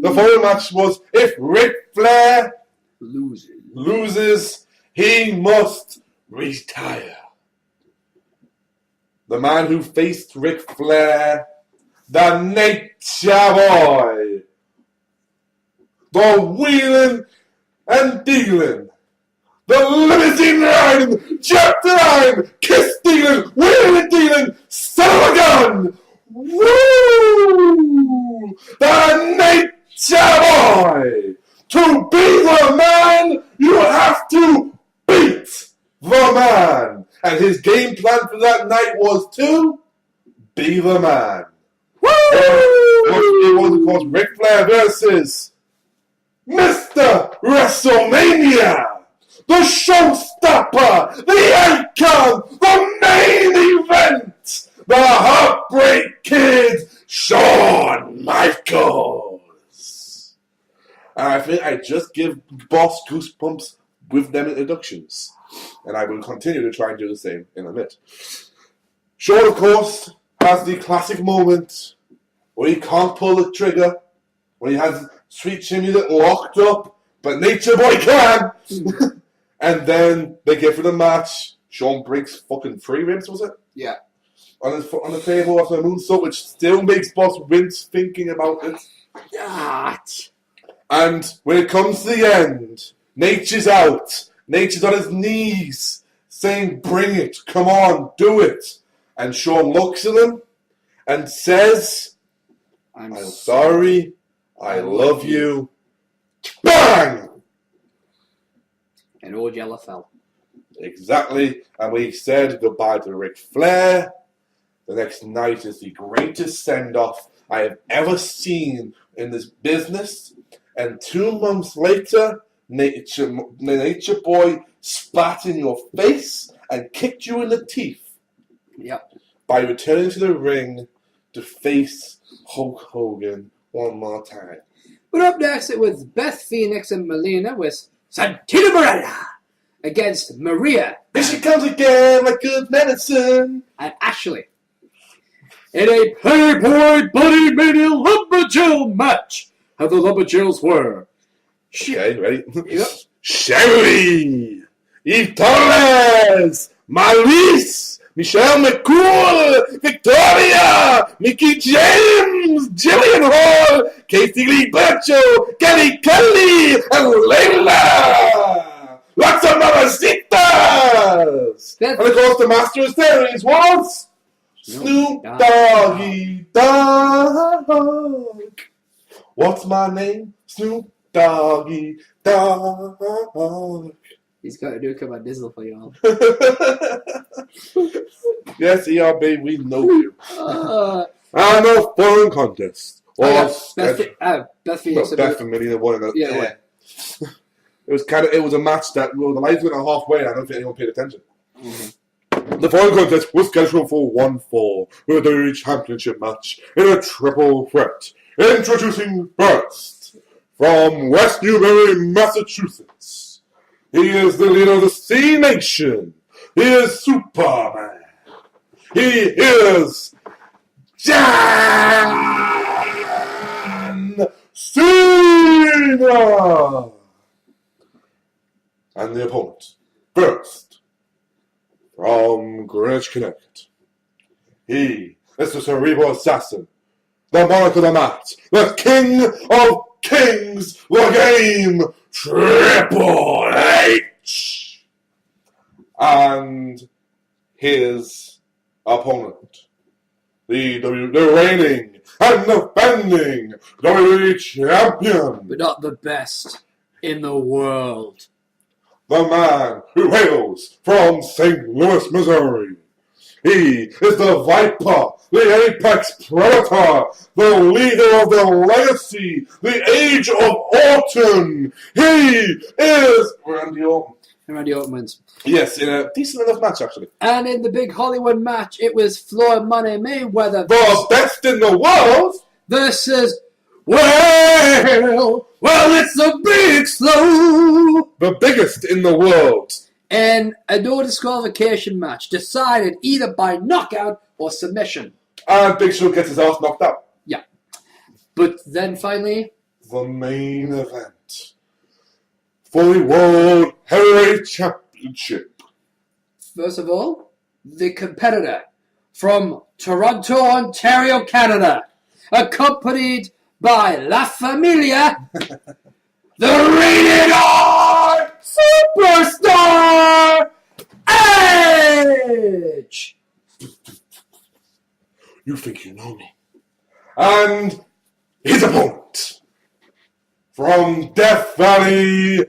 The following match was, if Ric Flair loses, he must retire. The man who faced Ric Flair, the Nature Boy, the wheeling and dealing, the limousine riding, jet riding, kiss stealing, wheeling and dealing, son of a gun! Woo! The Nature Boy! To be the man, you have to beat the man! And his game plan for that night was to be the man. Woo! It was, of course, Ric Flair versus Mr. Wrestlemania, the showstopper, the icon, the main event, the Heartbreak Kid, Shawn Michaels. And I think I just give Boss goosebumps with them introductions. And I will continue to try and do the same in a minute. Shawn, of course, has the classic moment where he can't pull the trigger, when he has Sweet Chin Music locked up, but Nature Boy can. And then they get for the match. Shawn breaks fucking 3 ribs, was it? Yeah. On his foot on the table after a moonsault, which still makes Boss wince thinking about it. God. And when it comes to the end, Nature's out. Nature's on his knees, saying, "Bring it, come on, do it." And Shawn looks at him and says, I'm sorry, I love you. Bang! And old Yellow fell. Exactly. And we said goodbye to Ric Flair. The next night is the greatest send-off I have ever seen in this business. And 2 months later, Nature Boy spat in your face and kicked you in the teeth. Yep. By returning to the ring to face Hulk Hogan one more time. But up next, it was Beth Phoenix and Melina with Santino Marella against Maria. Here she comes again like good medicine. And Ashley. In a Playboy Buddy Mania Lumberjill match. How the Lumberjills were. Okay, ready? Yep. Sherry, Eve Torres, Maurice, Michelle McCool, Victoria, Mickey James, Jillian Hall, Casey Lee Bercho, Kelly Kelly, and Layla. Lots of mamacitas. And of course, the master of ceremonies was Snoop Doggy Dogg. What's my name? Snoop Doggy Dogg. He's got to do a come on Dizzle for y'all. Yes, ERB, we know you. And the foreign contest was Beth Phoenix. Beth and Melina won it. Yeah. It was a match that the lights went halfway and I don't think anyone paid attention. Mm-hmm. The foreign contest was scheduled for 1-4 with a WWE Championship match in a triple threat. Introducing first, from West Newbury, Massachusetts, he is the leader of the Sea Nation. He is Superman. He is John Cena. And the opponent, first, from Greenwich, Connecticut, he is the Cerebral Assassin, the monarch of the mat, the king of kings, the game, Triple H. And his opponent, the reigning and defending WWE champion, But not the best in the world. the man who hails from St. Louis, Missouri, He is the Viper, the Apex Predator, the leader of the Legacy, the Age of Orton. He is Randy Orton. Randy Orton wins. Yes, in a decent enough match, actually. And in the big Hollywood match, it was Floyd Money Mayweather. The best in the world versus, well, it's a big slow. The biggest in the world. And a no disqualification match decided either by knockout or submission. And Big Show gets his ass knocked out. Yeah. But then finally, the main event for the World Heavyweight Championship. First of all, the competitor from Toronto, Ontario, Canada, accompanied by La Familia, the Rated R Superstar Edge. You think you know me? And his opponent from Death Valley,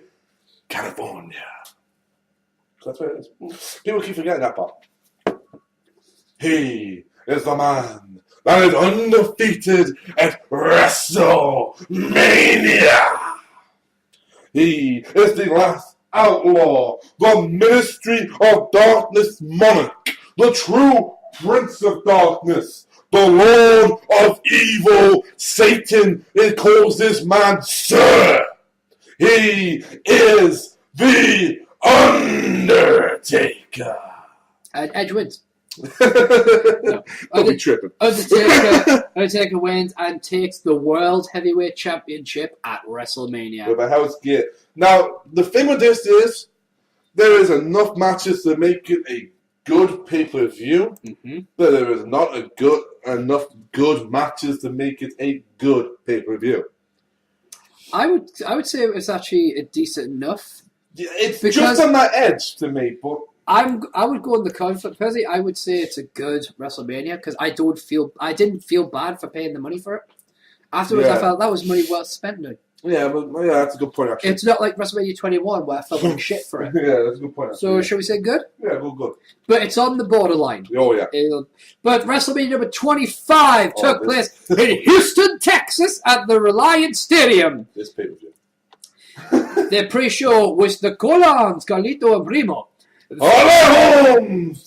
California. That's where it is. People keep forgetting that part. He is the man that is undefeated at WrestleMania. He is the last outlaw, the Ministry of Darkness monarch, the true Prince of Darkness, the Lord of Evil, Satan. It calls this man Sir. He is the Undertaker. And Edge wins. No. Don't be tripping. Undertaker wins and takes the World Heavyweight Championship at WrestleMania. With a house gate. Now, the thing with this is, there is enough matches to make it a good pay-per-view, but there is not enough good matches to make it a good pay-per-view. I would say it was actually a decent enough. It's just on that edge to me, but I would go on the conflict. Personally, I would say it's a good WrestleMania because I didn't feel bad for paying the money for it. Afterwards, I felt that was money well spent. Yeah, that's a good point, actually. It's not like WrestleMania 21 where I felt like shit for it. Yeah, that's a good point, actually. So, shall we say good? Yeah, good. But it's on the borderline. Oh, yeah. But WrestleMania number 25 took place in Houston, Texas at the Reliance Stadium. This pay-per-view. The pre-show was the Colons, Carlito and Primo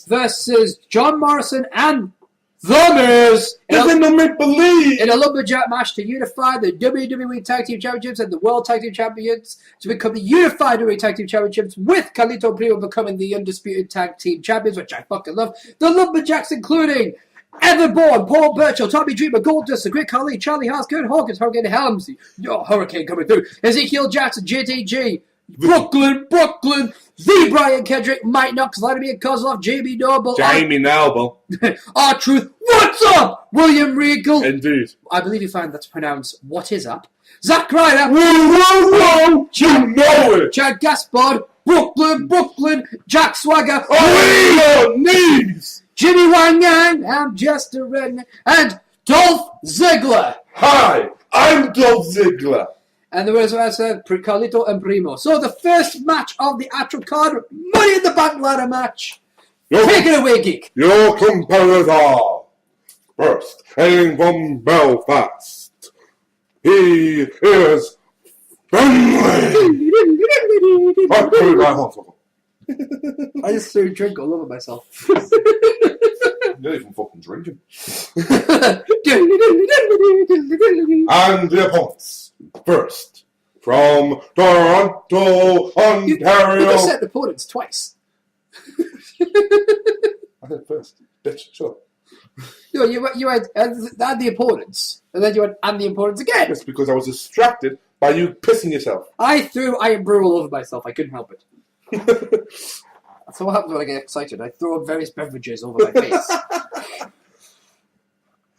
versus John Morrison and The Miz in a lumberjack match to unify the WWE Tag Team Championships and the World Tag Team Champions to become the unified WWE Tag Team Championships, with Carlito and Primo becoming the undisputed Tag Team Champions, which I fucking love. The lumberjacks including Evan Bourne, Paul Burchill, Tommy Dreamer, Goldust, The Great Khali, Charlie Haas, Kurt Hawkins, Hurricane Helmsley, Hurricane coming through, Ezekiel Jackson, JTG, Brooklyn, the Brian Kendrick, Mike Knox, Vladimir Kozlov, Jamie Noble, R-Truth, what's up? William Regal. Indeed. I believe you find that's pronounced what is up. Zack Ryder, whoa, you know it. Chad Gaspard, Brooklyn, Jack Swagger, your knees. Jimmy Wang Yang, I'm just a redneck, and Dolph Ziggler. Hi, I'm Dolph Ziggler. And there was, as I said, Carlito and Primo. So the first match of the actual card, Money in the Bank ladder match. Take it away, Geek. Your competitors are, first, hailing from Belfast, he is Finlay. I just threw a drink all over myself. You're not even fucking drinking. And the opponents. First, from Toronto, Ontario. You just said the opponents twice. I said first. Bitch, sure. No, you had the opponents, and then you had and the opponents again. That's because I was distracted by you pissing yourself. I threw iron brew all over myself. I couldn't help it. That's what happens when I get excited. I throw various beverages over my face.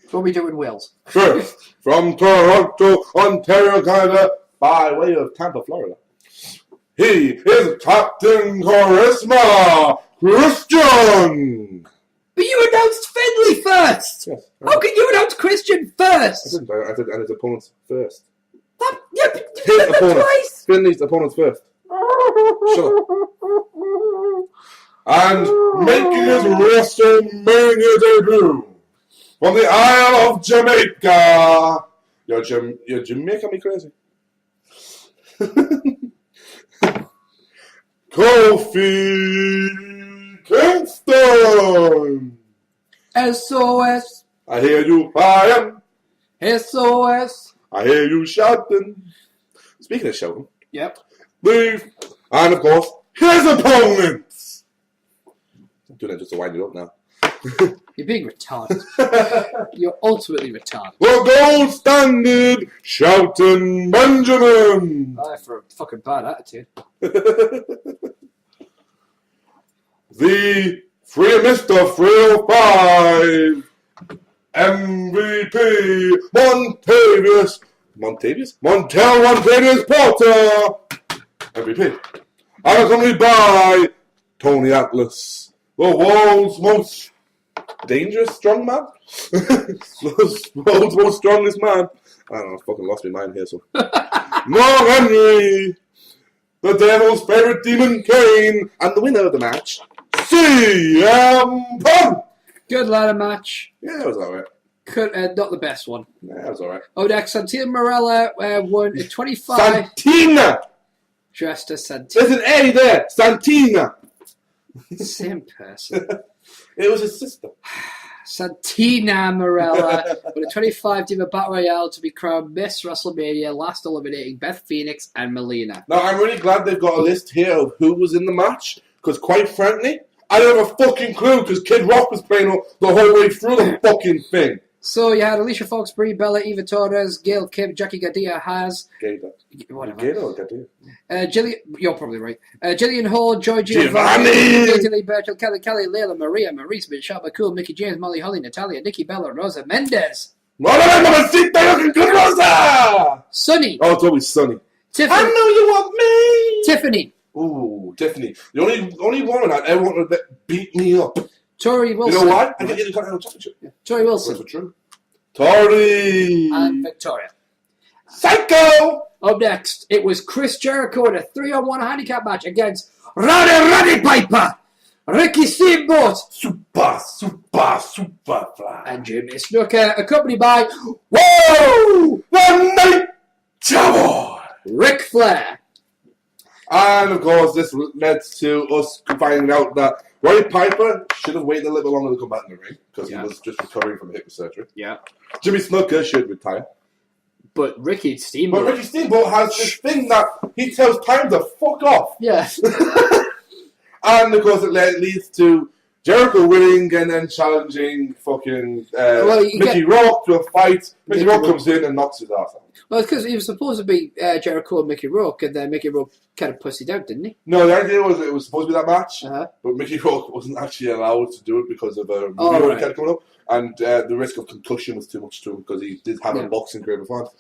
That's what we do in Wales. First, from Toronto, Ontario, Canada, by way of Tampa, Florida, he is Captain Charisma Christian. But you announced Finlay first! Yes. How can you announce Christian first? I didn't. I did, and his opponents first. But you His did that opponents. twice! Finlay's opponents first. Shut up. And making his WrestleMania debut from the Isle of Jamaica. You're Jamaica me crazy. Kofi Kingston. SOS. I hear you crying. SOS. I hear you shouting. Speaking of shouting. Yep. Leave. And of course, his opponents. I'm doing that just to wind it up now. You're being retarded. You're ultimately retarded. The gold standard shouting Benjamin. For a fucking bad attitude. The Mr. 305 MVP Montavious Porter MVP. And accompanied by Tony Atlas, the world's most dangerous strongman. The world's most strongest man. I don't know, I fucking lost my mind here, so. Mark Henry, the devil's favorite demon Kane, and the winner of the match, CM Punk. Good ladder match. Yeah, that was alright. Not the best one. Yeah, that was alright. Oh, next, Santina Morella won at 25. Santina! Dressed as Santina. There's an A there! Santina! Same person. It was his sister. Santina Morella won a 25 Diva Battle Royale to be crowned Miss WrestleMania, last eliminating Beth Phoenix and Melina. Now, I'm really glad they've got a list here of who was in the match, because quite frankly, I don't have a fucking clue, because Kid Rock was playing the whole way through the fucking thing. So you had Alicia Fox, Brie Bella, Eva Torres, Gail Kim, Jackie Garcia, whatever. Gator or Garcia? Jillian, you're probably right. Jillian Hall, Joy Giovanni! Katie Lee Birchall, Kelly, Layla, Maria, Maurice, Bishop, McCool, Mickey James, Molly Holly, Natalia, Nikki Bella, Rosa Mendes. Sunny. Oh, it's always Sunny. Tiffany. I know you want me. Tiffany. Ooh, Tiffany. The only woman I ever wanted to beat me up. Tori Wilson. You know why? I get the Continental Championship. Yeah. Tori Wilson. That's true. Tori. And Victoria. Psycho. Up next, it was Chris Jericho in a 3-on-1 handicap match against Roddy Piper, Ricky Steamboat, Super fly. and Jimmy Snooker, accompanied by Whoa! The Night Cowboy, Ric Flair. And of course, this led to us finding out that Roddy Piper should have waited a little bit longer to come back in the ring because he was just recovering from hip surgery. Yeah. Jimmy Snuka should retire. But Ricky Steamboat. But Ricky Steamboat has this thing that he tells time to fuck off. Yeah. And of course, it leads to Jericho winning and then challenging fucking Mickey Rourke to a fight. Mickey Rourke comes in and knocks his ass out. Well, it's because he was supposed to be Jericho and Mickey Rourke, and then Mickey Rourke kind of pussied out, didn't he? No, the idea was it was supposed to be that match, but Mickey Rourke wasn't actually allowed to do it because of a review right. coming up, and the risk of concussion was too much to him because he did have a boxing career before.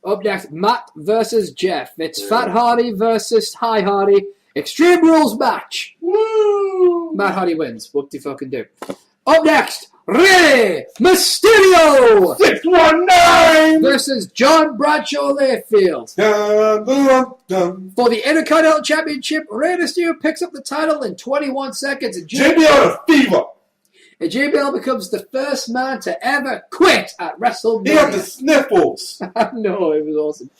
Up next, Matt versus Jeff. It's Fat Hardy versus High Hardy. Extreme Rules match. Woo! Matt Hardy wins. What do you fucking do? Up next, Rey Mysterio 619 versus John Bradshaw Layfield. Dun, dun, dun. For the Intercontinental Championship, Rey Mysterio picks up the title in 21 seconds. And JBL fever. And JBL becomes the first man to ever quit at WrestleMania. He had the sniffles. No, it was awesome.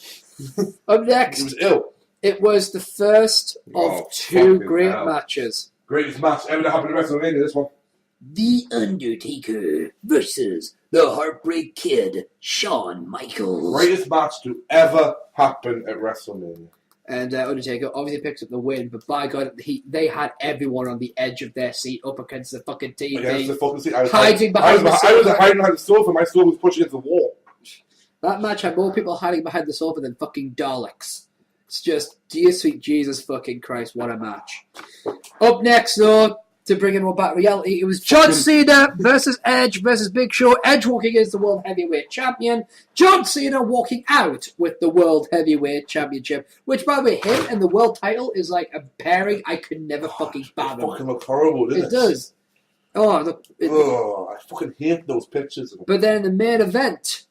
Up next, he was ill. It was the first of two great matches. Greatest match ever to happen at WrestleMania, this one. The Undertaker versus the Heartbreak Kid, Shawn Michaels. Greatest match to ever happen at WrestleMania. And Undertaker obviously picks up the win, but by God, they had everyone on the edge of their seat up against the fucking TV. Against the fucking seat. Hiding behind the sofa. I was hiding behind the sofa. My sofa was pushed against the wall. That match had more people hiding behind the sofa than fucking Daleks. It's just, dear sweet Jesus fucking Christ, what a match. Up next, though, to bring in more back reality, it was John Cena versus Edge versus Big Show. Edge walking as the World Heavyweight Champion. John Cena walking out with the World Heavyweight Championship. Which, by the way, him and the world title is like a pairing I could never fucking fathom. It fucking look horrible, doesn't it? It does. Oh, look. I fucking hate those pictures. But then in the main event,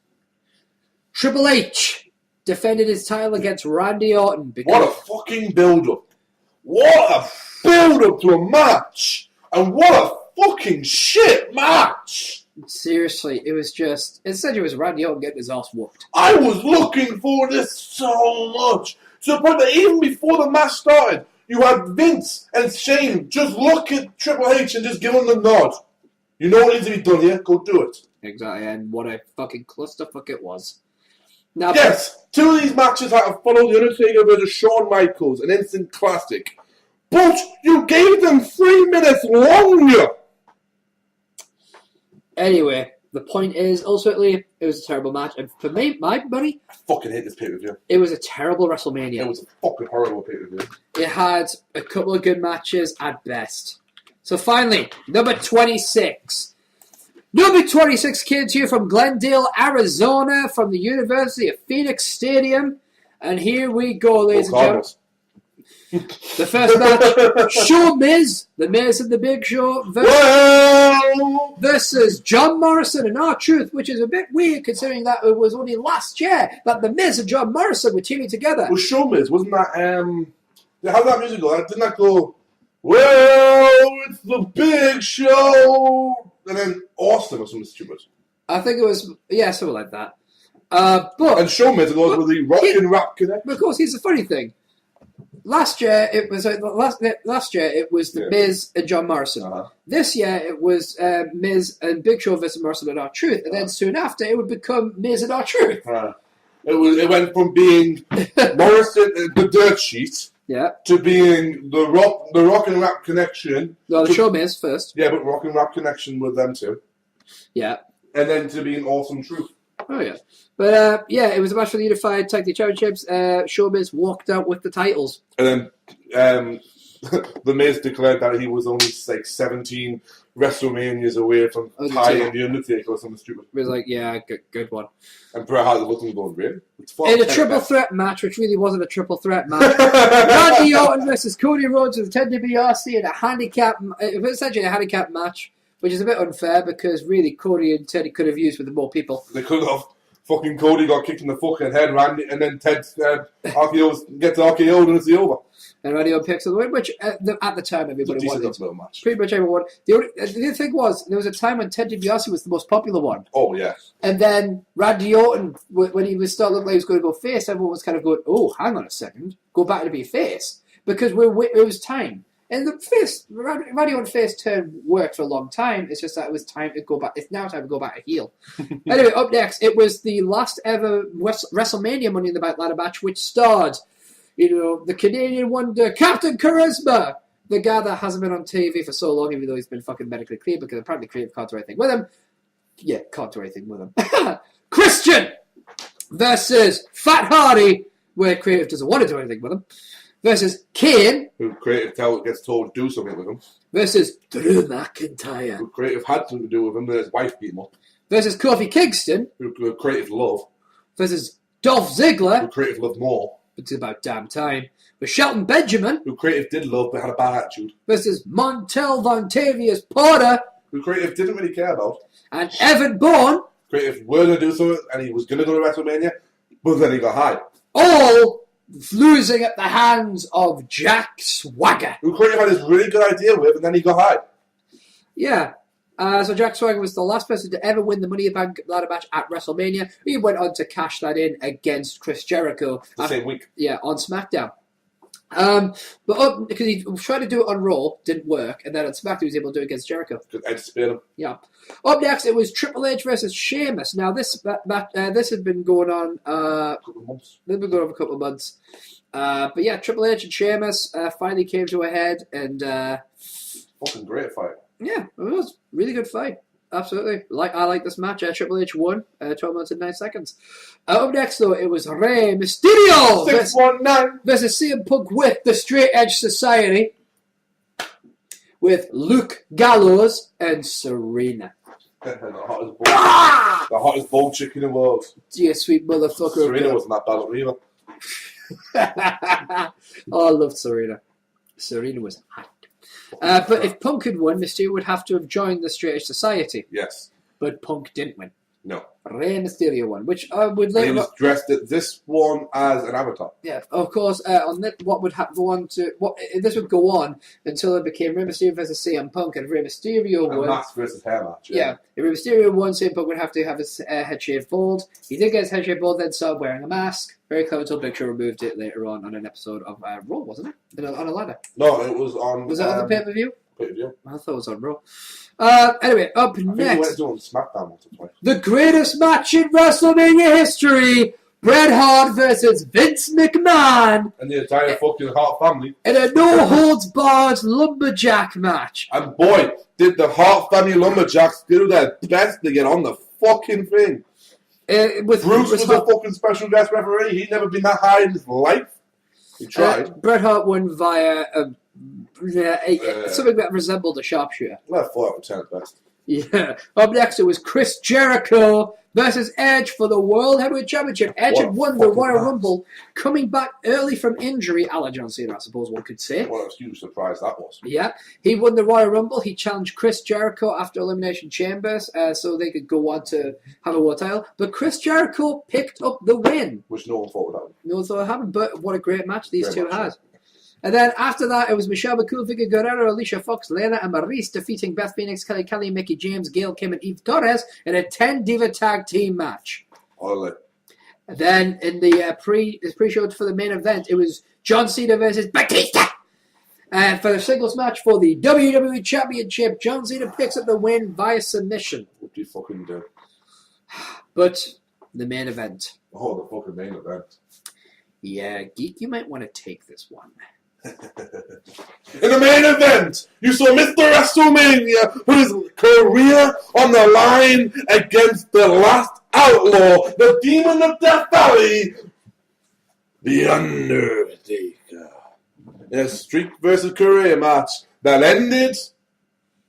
Triple H defended his title against Randy Orton. What a fucking build-up. What a build up to a match. And what a fucking shit match. Seriously, it was just... It said it was Randy Orton getting his ass whooped. I was looking for this so much. To the point that even before the match started, you had Vince and Shane just look at Triple H and just give him the nod. You know what needs to be done here? Go do it. Exactly, and what a fucking clusterfuck it was. Now, Yes, two of these matches had to follow The Undertaker versus Shawn Michaels, an instant classic. But you gave them 3 minutes longer. Anyway, the point is, ultimately, it was a terrible match. And for me, my money, I fucking hate this pay-per-view. it was a terrible WrestleMania. It was a fucking horrible pay-per-view. It had a couple of good matches at best. So finally, number 26. Number 26 kids here from Glendale, Arizona, from the University of Phoenix Stadium. And here we go, ladies and gentlemen. The first match, Show Miz, The Miz and the Big Show versus John Morrison and R-Truth, which is a bit weird considering that it was only last year that The Miz and John Morrison were teaming together. Well, Show Miz, wasn't that, how did that music go? Didn't that go, well, it's the Big Show, and then Austin or something stupid? I think it was, yeah, something like that. And Show Miz goes with the rock and rap connect. But of course, here's the funny thing. Last year it was the Miz and John Morrison. Uh-huh. This year it was Miz and Big Show versus Morrison and R-Truth, and then soon after it would become Miz and R-Truth. It went from being Morrison the Dirt Sheet to being the rock and rap connection. No, the Show Miz first. Yeah, but rock and rap connection with them too. Yeah, and then to being Awesome Truth. Oh yeah, but it was a match for the Unified Tag Team Championships. Show Miz walked out with the titles, and then the Miz declared that he was only like 17 WrestleManias away from tying the Undertaker or something stupid. It was like, yeah, good one. And Bret Hart looked at him going, really? In a triple threat match, which really wasn't a triple threat match, Randy Orton versus Cody Rhodes with Ted DiBiase in a handicap. It was essentially a handicap match, which is a bit unfair because really Cody and Teddy could have used with more people. They could have. Fucking Cody got kicked in the fucking head, Randy, and then Ted RKO gets RKO'd and it's over. And Randy Orton picks up the win, which at the time everybody wanted. Match. Pretty much everyone. The thing was, there was a time when Ted DiBiase was the most popular one. Oh, yeah. And then Randy Orton, when he was starting to look like he was going to go face, everyone was kind of going, oh, hang on a second, go back to be face. Because it was time. And the face, Randy Orton's face turn worked for a long time. It's just that it was time to go back. It's now time to go back to heel. Anyway, up next, it was the last ever WrestleMania Money in the Bank ladder match, which starred, the Canadian wonder, Captain Charisma, the guy that hasn't been on TV for so long, even though he's been fucking medically cleared because apparently Creative can't do anything with him. Yeah, can't do anything with him. Christian versus Fat Hardy, where Creative doesn't want to do anything with him. Versus Kane, who Creative gets told to do something with him. Versus Drew McIntyre, who Creative had something to do with him, but his wife beat him up. Versus Kofi Kingston, who Creative love. Versus Dolph Ziggler, who Creative loved more. It's about damn time. With Shelton Benjamin, who Creative did love but had a bad attitude. Versus Montel Vontavious Porter, who Creative didn't really care about. And Evan Bourne, Creative were going to do something, and he was going to go to WrestleMania, but then he got high. All losing at the hands of Jack Swagger. Who Creative had this really good idea with, and then he got high. Yeah. So Jack Swagger was the last person to ever win the Money in the Bank ladder match at WrestleMania. He went on to cash that in against Chris Jericho. The same week. Yeah, on SmackDown. But because he tried to do it on Raw, didn't work, and then on SmackDown he was able to do it against Jericho. Because Ed speared him. Yeah. Up next, it was Triple H versus Sheamus. Now this had been going on a couple of months. It's been going on for a couple of months. But yeah, Triple H and Sheamus finally came to a head, and fucking great fight. Yeah, it was a really good fight. Absolutely. I like this match. Triple H won 12 minutes and 9 seconds. Up next, though, it was Rey Mysterio 619 versus CM Punk with the Straight Edge Society with Luke Gallows and Serena. The hottest bone chick in the world. Dear sweet motherfucker. Serena wasn't that bad either. Oh, I loved Serena. Serena was hot. But if Punk had won, Mysterio would have to have joined the Straight Edge Society. Yes. But Punk didn't win. No. Rey Mysterio won, which would And he later. was dressed at this one as an avatar. Yeah, of course. On this, what would go on to this would go on until it became Rey Mysterio versus CM Punk, and if Rey Mysterio A won. mask versus hair match. Yeah, if Rey Mysterio won, CM Punk would have to have his head shaved bald. He did get his head shaved bald, then started wearing a mask. Very clever until Big Show removed it later on an episode of Raw, wasn't it? On a ladder. No, it was on. Was it on the pay-per-view? Pay-per-view. I thought it was on Raw. Anyway, up I think next. he went to on SmackDown once or twice. The greatest match in WrestleMania history. Bret Hart versus Vince McMahon And the entire fucking Hart family. in a no-holds-barred lumberjack match. And boy, did the Hart family Lumberjacks do their best to get on the fucking thing. With Bruce was a fucking special guest referee. He'd never been that high in his life. He tried. Bret Hart won via something that resembled a sharpshooter. Well, 4 out of 10 at best. Yeah. Up next, it was Chris Jericho versus Edge for the World Heavyweight Championship. Edge had won the Royal Rumble, coming back early from injury, a la John Cena, I suppose one could say. What a huge surprise that was. Yeah, he won the Royal Rumble. He challenged Chris Jericho after Elimination Chambers, so they could go on to have a world title. But Chris Jericho picked up the win. Which no one thought would happen. No one thought it happened, but what a great match these Great two match, had. yeah. And then after that, it was Michelle McCool, Vicky Guerrero, Alicia Fox, Lana, and Maurice defeating Beth Phoenix, Kelly Kelly, Mickey James, Gail Kim, and Eve Torres in a 10-diva tag team match. Ollie. And then in the pre-show for the main event, it was John Cena versus Batista. And for the singles match for the WWE Championship, John Cena picks up the win via submission. What do you fucking do? But the main event. Oh, the fucking main event. Yeah, Geek, you might want to take this one. In the main event, you saw Mr. WrestleMania put his career on the line against the last outlaw, the Demon of Death Valley, The Undertaker. In a streak versus career match that ended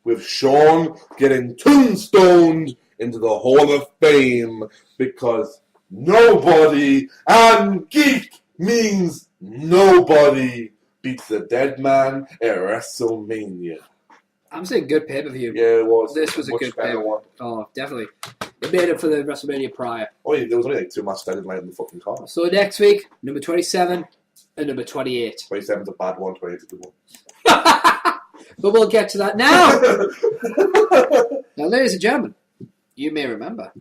with Shawn getting tombstoned into the Hall of Fame because nobody, and geek means nobody, beats the dead man at WrestleMania. I'm saying good pay-per-view. Yeah, it was. This was a good better pay-per-view. one. Oh, definitely. It made it for the WrestleMania prior. Oh, yeah, there was only like 2 matches that didn't land in the fucking card. So next week, number 27 and number 28. 27's a bad one, 28's a good one. But we'll get to that now. Now, ladies and gentlemen, you may remember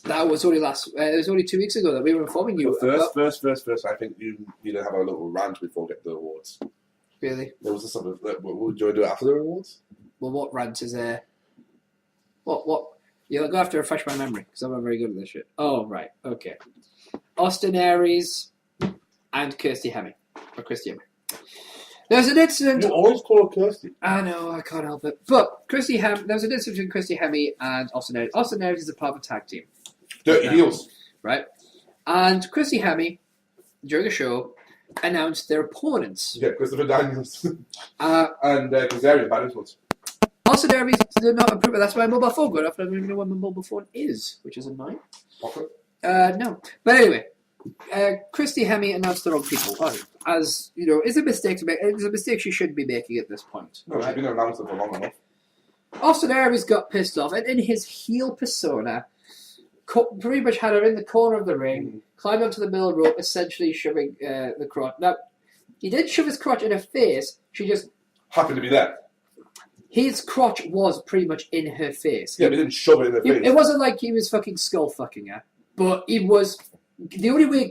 that was only it was only 2 weeks ago that we were informing you. First, I think you need to have a little rant before we get the awards. Really? There was something. Do you want to do it after the awards? Well, what rant is there? What? You're going to have to refresh my memory because I'm not very good at this shit. Oh, right. Okay. Austin Aries and Kirsty Hemme. Or Christy Hemme. There's an incident. You always call her Kirsty. I know, I can't help it. But there was an incident between Christy Hemme and Austin Aries. Austin Aries is a part of a tag team. Dirty heels. Right? And Christy Hemme, during the show, announced their opponents. Yeah, Christopher Daniels. And Kazarian, bad influence. Austin Aries did not approve it. That's my mobile phone going off. I don't even know what my mobile phone is, which is annoying. Okay. No. But anyway, Christy Hemme announced the wrong people. As, you know, it's a mistake to make. It's a mistake she shouldn't be making at this point. No, she's been an announcer for long enough. Austin Aries got pissed off, and in his heel persona, pretty much had her in the corner of the ring, climbed onto the middle rope, essentially shoving the crotch. Now, he didn't shove his crotch in her face. She just happened to be there. His crotch was pretty much in her face. Yeah, but he didn't shove it in her face. It wasn't like he was fucking skull fucking her, but he was. The only way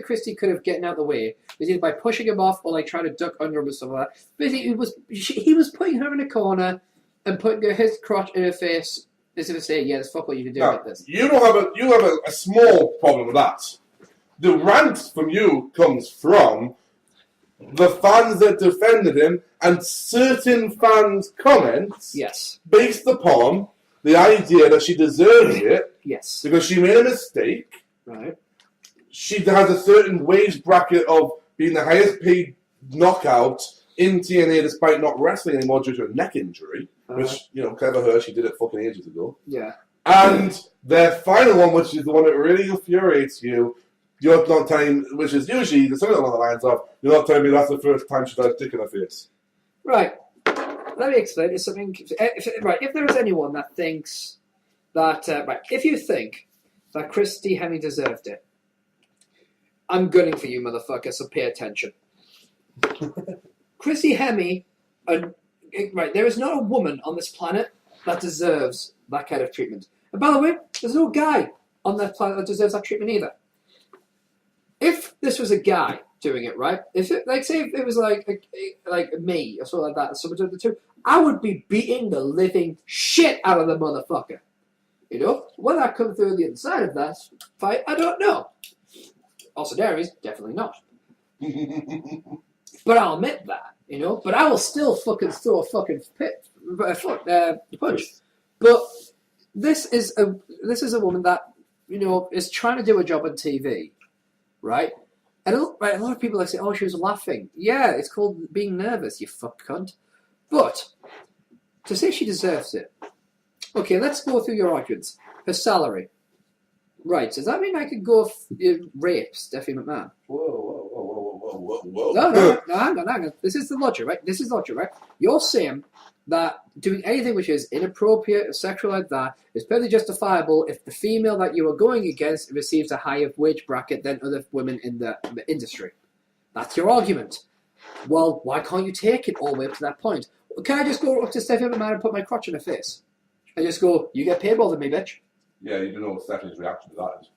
Christy could have gotten out of the way was either by pushing him off or like trying to duck under him or something like that. Basically, he was putting her in a corner and putting his crotch in her face as if to say, "Yeah, there's fuck what you can do about this." You have a small problem with that. The rant from you comes from the fans that defended him and certain fans' comments. Yes. Based upon the idea that she deserved it. Yes. Because she made a mistake. Right. She has a certain wage bracket of being the highest paid knockout in TNA despite not wrestling anymore due to a neck injury. Which, you know, clever her, she did it fucking ages ago. Yeah. And their final one, which is the one that really infuriates you, you're not telling, which is usually something along the lines of, you're not telling me that's the first time she's had a dick in her face. Right. Let me explain. It's something. If there is anyone that thinks that, right, if you think that Christy Hemme deserved it, I'm gunning for you, motherfucker, so pay attention. Christy Hemme, right, there is not a woman on this planet that deserves that kind of treatment. And by the way, there's no guy on that planet that deserves that treatment either. If this was a guy doing it, right? If it, like, say, if it was like me or something like that, someone doing the two, I would be beating the living shit out of the motherfucker. You know, whether I come through the other side of that fight, I don't know. Also, Darius, definitely not. But I'll admit that, you know. But I will still fucking throw a fucking punch. But this is a woman that, you know, is trying to do a job on TV, right? And a lot of people say, "Oh, she was laughing." Yeah, it's called being nervous, you fuck cunt. But to say she deserves it, okay, let's go through your arguments. Her salary, right? Does that mean I could go rape Stephanie McMahon? Whoa. No, hang on. This is the logic, right? You're saying that doing anything which is inappropriate or sexual like that is perfectly justifiable if the female that you are going against receives a higher wage bracket than other women in the industry. That's your argument. Well, why can't you take it all the way up to that point? Can I just go up to Stephanie McMahon and put my crotch in her face? And just go, you get paid more than me, bitch? Yeah, you don't know what Stephanie's reaction to that is.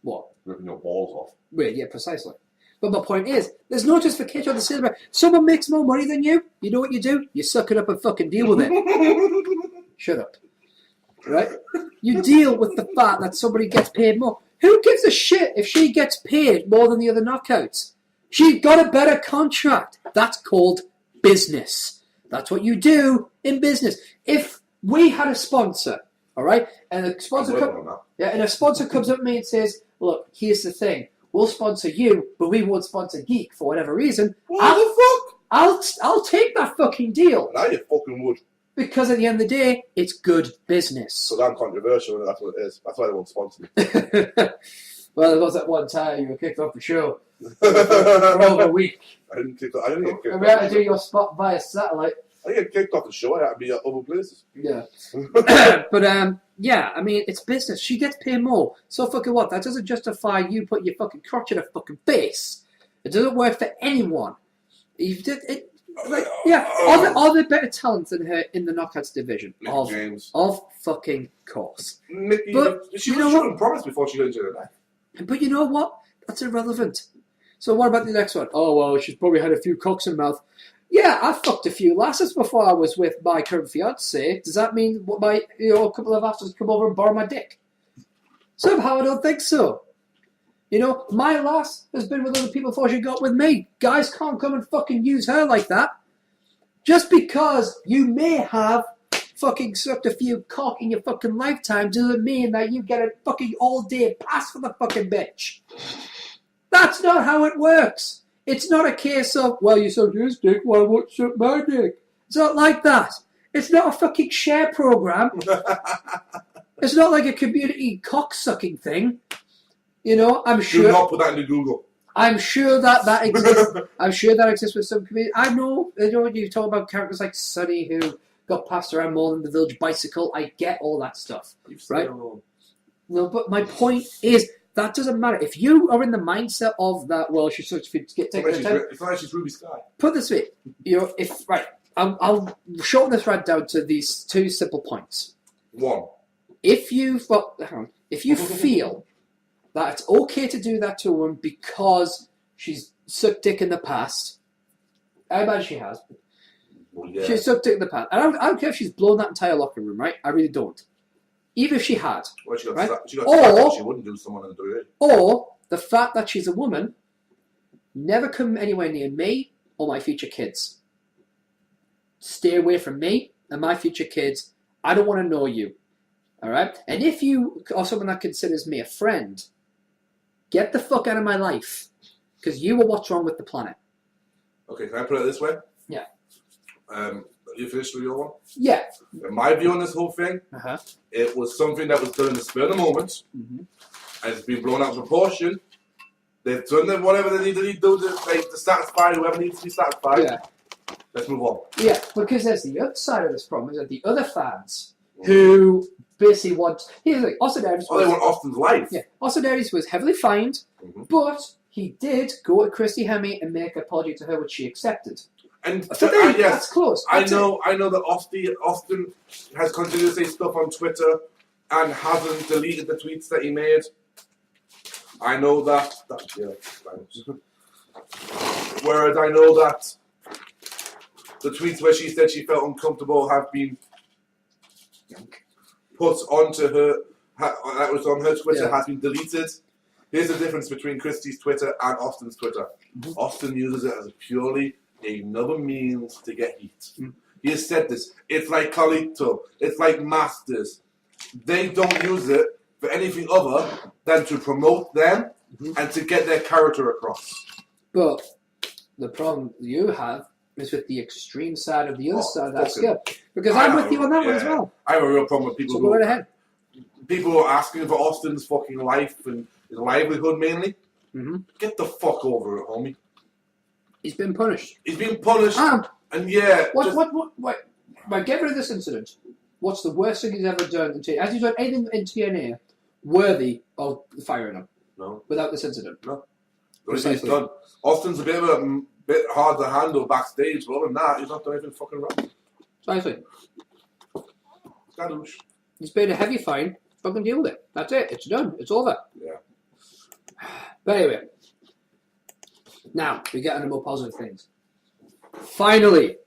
What? Ripping your balls off. Well, yeah, precisely. But my point is, there's no justification on the silver. Someone makes more money than you. You know what you do? You suck it up and fucking deal with it. Shut up. Right? You deal with the fact that somebody gets paid more. Who gives a shit if she gets paid more than the other knockouts? She got a better contract. That's called business. That's what you do in business. If we had a sponsor, all right, and a sponsor comes up to me and says, "Look, here's the thing. We'll sponsor you, but we won't sponsor Geek for whatever reason." What the fuck? I'll take that fucking deal. Now you fucking would. Because at the end of the day, it's good business. So I'm controversial, and that's what it is. That's why they won't sponsor me. Well, there was that one time you were kicked off the show for over a week. I didn't get kicked off. And we had to do your spot via satellite. I didn't get kicked off the show. I had to be at other places. Yeah. But, yeah, I mean, it's business. She gets paid more. So fucking what? That doesn't justify you putting your fucking crotch in her fucking face. It doesn't work for anyone. Are there better talents than her in the knockouts division? James. Of fucking course. Mickey, but she was showing promise before she got into the neck. But you know what? That's irrelevant. So what about the next one? Oh, well, she's probably had a few cocks in her mouth. Yeah, I fucked a few lasses before I was with my current fiance. Does that mean a couple of asses come over and borrow my dick? Somehow I don't think so. You know, my lass has been with other people before she got with me. Guys can't come and fucking use her like that. Just because you may have fucking sucked a few cock in your fucking lifetime doesn't mean that you get a fucking all-day pass for the fucking bitch. That's not how it works. It's not a case of, well, you sucked his dick, why won't you suck my dick? It's not like that. It's not a fucking share program. It's not like a community cock-sucking thing. You know, I'm sure... Do not put that into Google. I'm sure that exists. I'm sure that exists with some community. I know you talk about characters like Sonny who got passed around more than the village bicycle. I get all that stuff. Right? No, but my point is... That doesn't matter. If you are in the mindset of that, well, she's such to get taken time. It's like she's Ruby Sky. Put this way, I'll shorten this right down to these two simple points. One. If you feel that it's okay to do that to a woman because she's sucked dick in the past, I imagine she has. Well, yeah. She's sucked dick in the past. I don't care if she's blown that entire locker room, right? I really don't. Even if she had. Well, she got right? she wouldn't do someone in the WWE. Or the fact that she's a woman, never come anywhere near me or my future kids. Stay away from me and my future kids. I don't want to know you. All right? And if you are someone that considers me a friend, get the fuck out of my life. Because you are what's wrong with the planet. Okay, can I put it this way? Yeah. You finished with your one? Yeah. In my view on this whole thing, it was something that was done in the spur of the moment, and it's been blown out of proportion. They've done whatever they need to do to satisfy whoever needs to be satisfied. Yeah. Let's move on. Yeah, because there's the other side of this problem, is that the other fans who basically want... Here's the thing, Austin Aries Oh, they want Austin's life. Yeah, Austin Aries was heavily fined, but he did go to Christy Hemme and make an apology to her, which she accepted. And For me, that's close. I know that Austin has continued to say stuff on Twitter and hasn't deleted the tweets that he made. I know that whereas I know that the tweets where she said she felt uncomfortable have been put onto her, that was on her Twitter, has been deleted. Here's the difference between Christie's Twitter and Austin's Twitter. Austin uses it as purely another means to get heat. He has said this. It's like Carlito. It's like Masters. They don't use it for anything other than to promote them and to get their character across. But the problem you have is with the extreme side of the other side of that scale. Because I'm with you on that one as well. I have a real problem with people go right ahead. People who are asking for Austin's fucking life and his livelihood mainly. Get the fuck over it, homie. He's been punished. He's been punished. And What? Get rid of this incident. What's the worst thing he's ever done in TNA? Has he done anything in TNA worthy of firing him? No. Without this incident? No. He's done. Austin's a bit hard to handle backstage, but other than that, he's not done anything fucking wrong. Precisely. Skadoosh. He's paid a heavy fine. Fucking deal with it. That's it. It's done. It's over. Yeah. But anyway. Now, we get on to more positive things. Finally,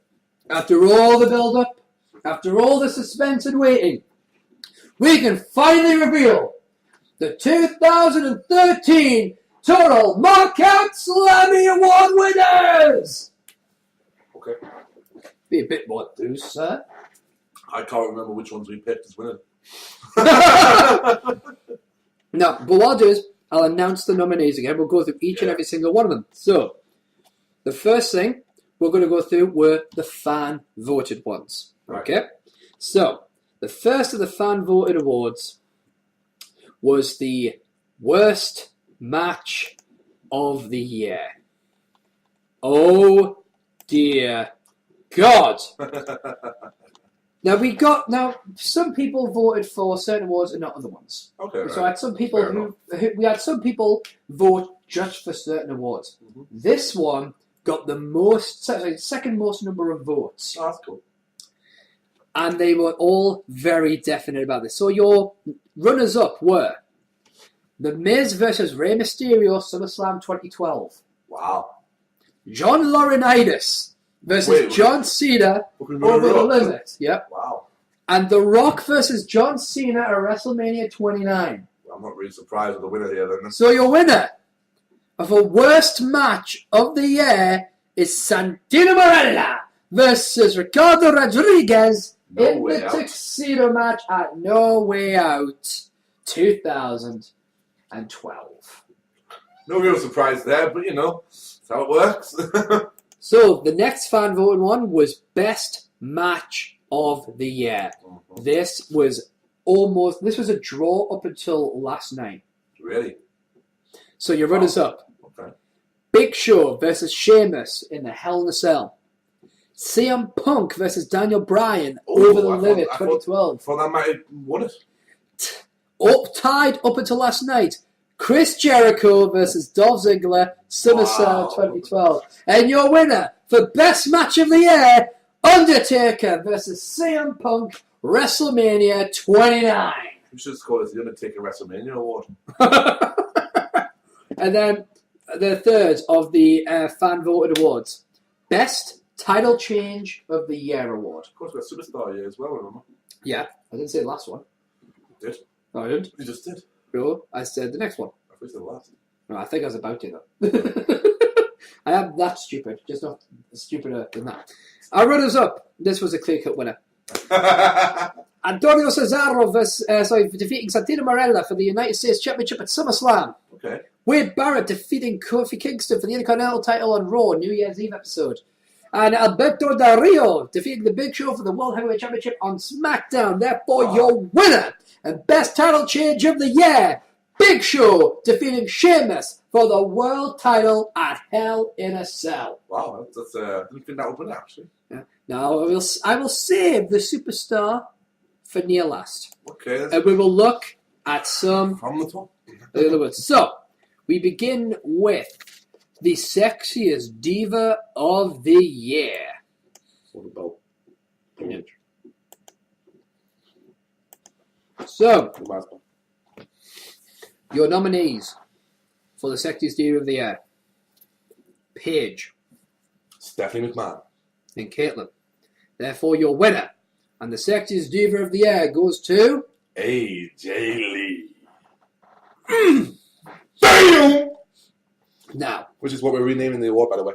after all the build-up, after all the suspense and waiting, we can finally reveal the 2013 Total Knockout Slammy Award winners! Okay. Be a bit more loose, sir. I can't remember which ones we picked as winners. No, but what I'll do is, I'll announce the nominees again. We'll go through each and every single one of them. So, the first thing we're going to go through were the fan-voted ones. Right. Okay? So, the first of the fan-voted awards was the worst match of the year. Oh, dear God. Now, some people voted for certain awards and not other ones. Okay. So I had some people we had some people vote just for certain awards. This one got the second most number of votes. Oh, that's cool. And they were all very definite about this. So your runners-up were The Miz versus Rey Mysterio, SummerSlam 2012. Wow. John Laurinaitis versus John Cena over the limit. Yep. Wow. And The Rock versus John Cena at WrestleMania 29. I'm not really surprised with the winner here then. So your winner of a worst match of the year is Santino Marella versus Ricardo Rodriguez in the tuxedo match at No Way Out 2012. No real surprise there, but that's how it works. So the next fan voted one was Best Match of the Year. This was a draw up until last night. Really? So your runners up. Okay. Big Show versus Sheamus in the Hell in a Cell. CM Punk versus Daniel Bryan over the limit 2012. I thought that might have won it. Tied up until last night. Chris Jericho versus Dolph Ziggler, SummerSlam 2012. And your winner for Best Match of the Year, Undertaker versus CM Punk, WrestleMania 29. You should call it the Undertaker WrestleMania Award. And then the third of the fan-voted awards, Best Title Change of the Year Award. Of course, we had Superstar here as well, remember? Yeah, I didn't say the last one. You did? No, I didn't. You just did. No, I said the next one. I thought you said the last. No, I think I was about to, though. I am that stupid, just not stupider than that. Our runners-up. This was a clear-cut winner. Antonio Cesaro defeating Santino Marella for the United States Championship at SummerSlam. Okay. Wade Barrett defeating Kofi Kingston for the Intercontinental title on Raw, New Year's Eve episode. And Alberto Del Rio defeating the Big Show for the World Heavyweight Championship on SmackDown. Therefore, your winner and best title change of the year, Big Show defeating Sheamus for the world title at Hell in a Cell. Wow, I didn't think that would win, actually. Yeah. Now, I will save the superstar for near last. Okay. And we will look at some From the top. the other words. So, we begin with the sexiest diva of the year. What about? Yeah. So, your nominees for the sexiest diva of the year: Paige, Stephanie McMahon, and Caitlin. Therefore, your winner and the sexiest diva of the year goes to AJ Lee. Damn! now. Which is what we're renaming the award, by the way.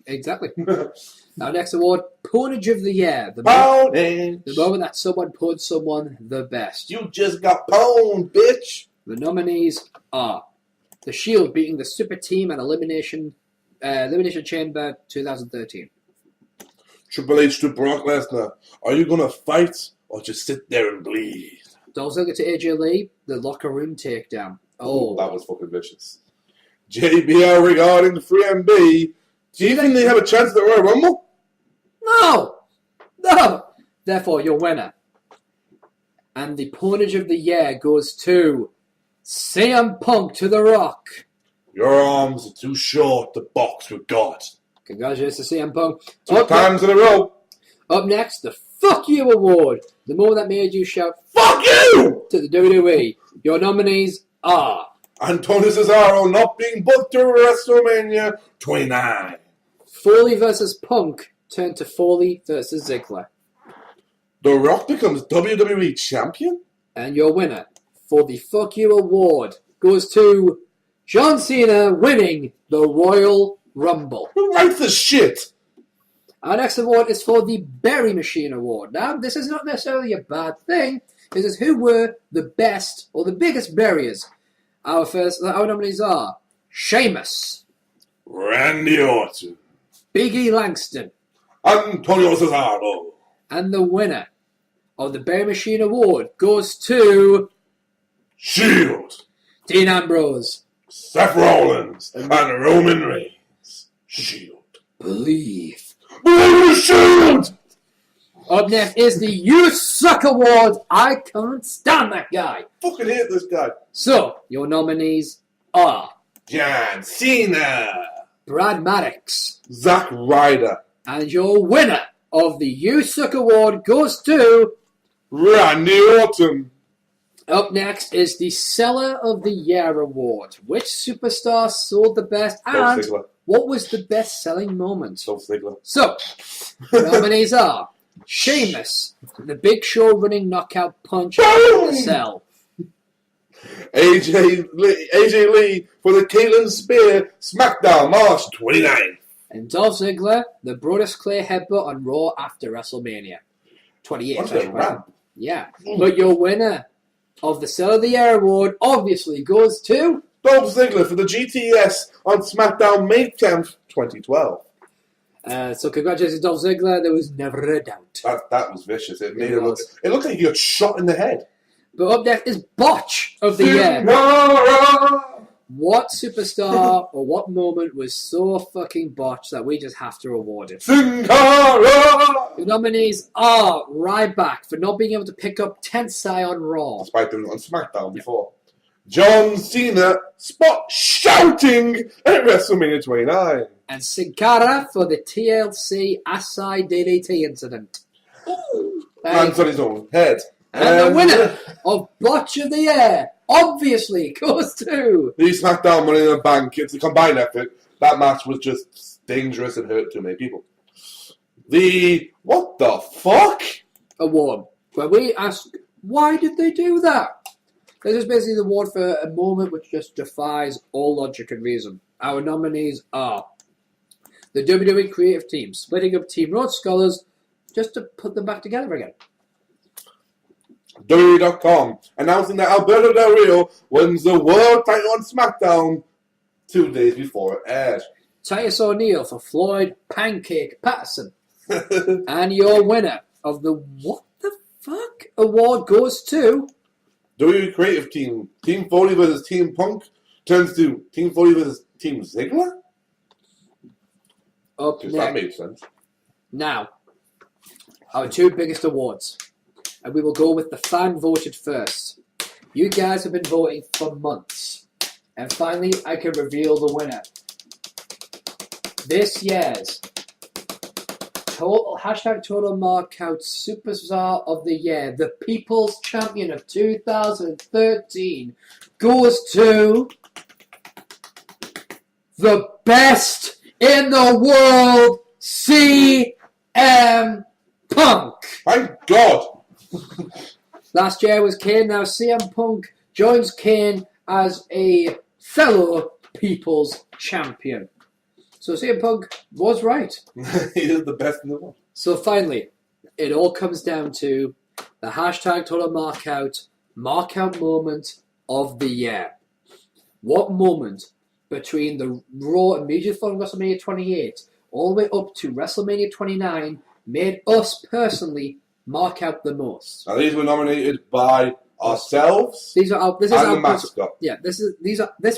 Exactly. Our next award, Pwnage of the Year. The Poundage. moment that someone puts someone the best. You just got pwned, bitch. The nominees are The Shield beating the Super Team at Elimination Chamber 2013. Triple H to Brock Lesnar. Are you gonna fight or just sit there and bleed? Dolph Ziggler to AJ Lee, the locker room takedown. Oh, That was fucking vicious. JBL regarding the 3MB. Do you think they have a chance at the Royal Rumble? No! Therefore, your winner. And the Pwnage of the Year goes to CM Punk to The Rock. Your arms are too short to box with God. Congratulations to CM Punk. 2 times in a row. Up next, the Fuck You Award. The moment that made you shout Fuck you! to the WWE. Your nominees are Antonio Cesaro not being booked to WrestleMania 29. Foley versus Punk turned to Foley versus Ziggler. The Rock becomes WWE Champion? And your winner for the Fuck You Award goes to John Cena winning the Royal Rumble. Who writes this shit? Our next award is for the Berry Machine Award. Now, this is not necessarily a bad thing. This is who were the best or the biggest berriers. Our nominees are Sheamus, Randy Orton, Big E Langston, Antonio Cesaro, and the winner of the Berry Machine Award goes to Shield, Dean Ambrose, Seth Rollins, and Roman Reigns. Shield. Believe. Shield! Up next is the You Suck Award. I can't stand that guy. Fucking hate this guy. So, your nominees are John Cena, Brad Maddox, Zack Ryder, and your winner of the You Suck Award goes to Randy Orton. Up next is the Seller of the Year Award. Which superstar sold the best Dolph and Ziggler. what was the best-selling moment? Dolph Ziggler. So, the nominees are Sheamus, the Big Show running knockout punch Boom! to sell. AJ Lee for the Caitlyn Spear SmackDown March 29th. And Dolph Ziggler, the Brodus Clay headbutt on Raw after WrestleMania 28. What's that ramp? Yeah. But your winner of the Seller of the Year Award obviously goes to Dolph Ziggler for the GTS on SmackDown May 10th, 2012. So congratulations, Dolph Ziggler. There was never a doubt. That was vicious. It made It it look. was. It looked like you got shot in the head. But up next is Botch of the Year. What superstar or what moment was so fucking botched that we just have to award it? Sin Cara! The nominees are Ryback for not being able to pick up Tensai on Raw. Despite them on SmackDown before. John Cena spot shouting at WrestleMania 29. And Sin Cara for the TLC Asai DDT incident. Lands on his own head. And the winner of Botch of the Year obviously goes to The SmackDown Money in the Bank. It's a combined effort. That match was just dangerous and hurt too many people. The what the fuck? award, where we ask, why did they do that? This is basically the award for a moment which just defies all logic and reason. Our nominees are the WWE creative team, splitting up Team Rhodes Scholars just to put them back together again. WWE.com announcing that Alberto Del Rio wins the world title on SmackDown 2 days before it aired. Titus O'Neil for Floyd Pancake Patterson. And your winner of the What the Fuck award goes to WWE creative team. Team Foley versus Team Punk turns to Team Foley versus Team Ziggler? Up Because that next. made sense. Now, our two biggest awards. and we will go with the fan voted first. You guys have been voting for months, and finally I can reveal the winner. This year's Total Markout Superstar of the Year, the People's Champion of 2013, goes to the best in the world, CM Punk. Thank God. Last year was Kane, now CM Punk joins Kane as a fellow People's Champion. So CM Punk was right. He is the best in the world. So finally, it all comes down to the Total Markout moment of the year. What moment between the Raw immediately following WrestleMania 28 all the way up to WrestleMania 29 made us personally mark out the most? Now these were nominated by ourselves. These are our, this is and our the mascot. Yeah, this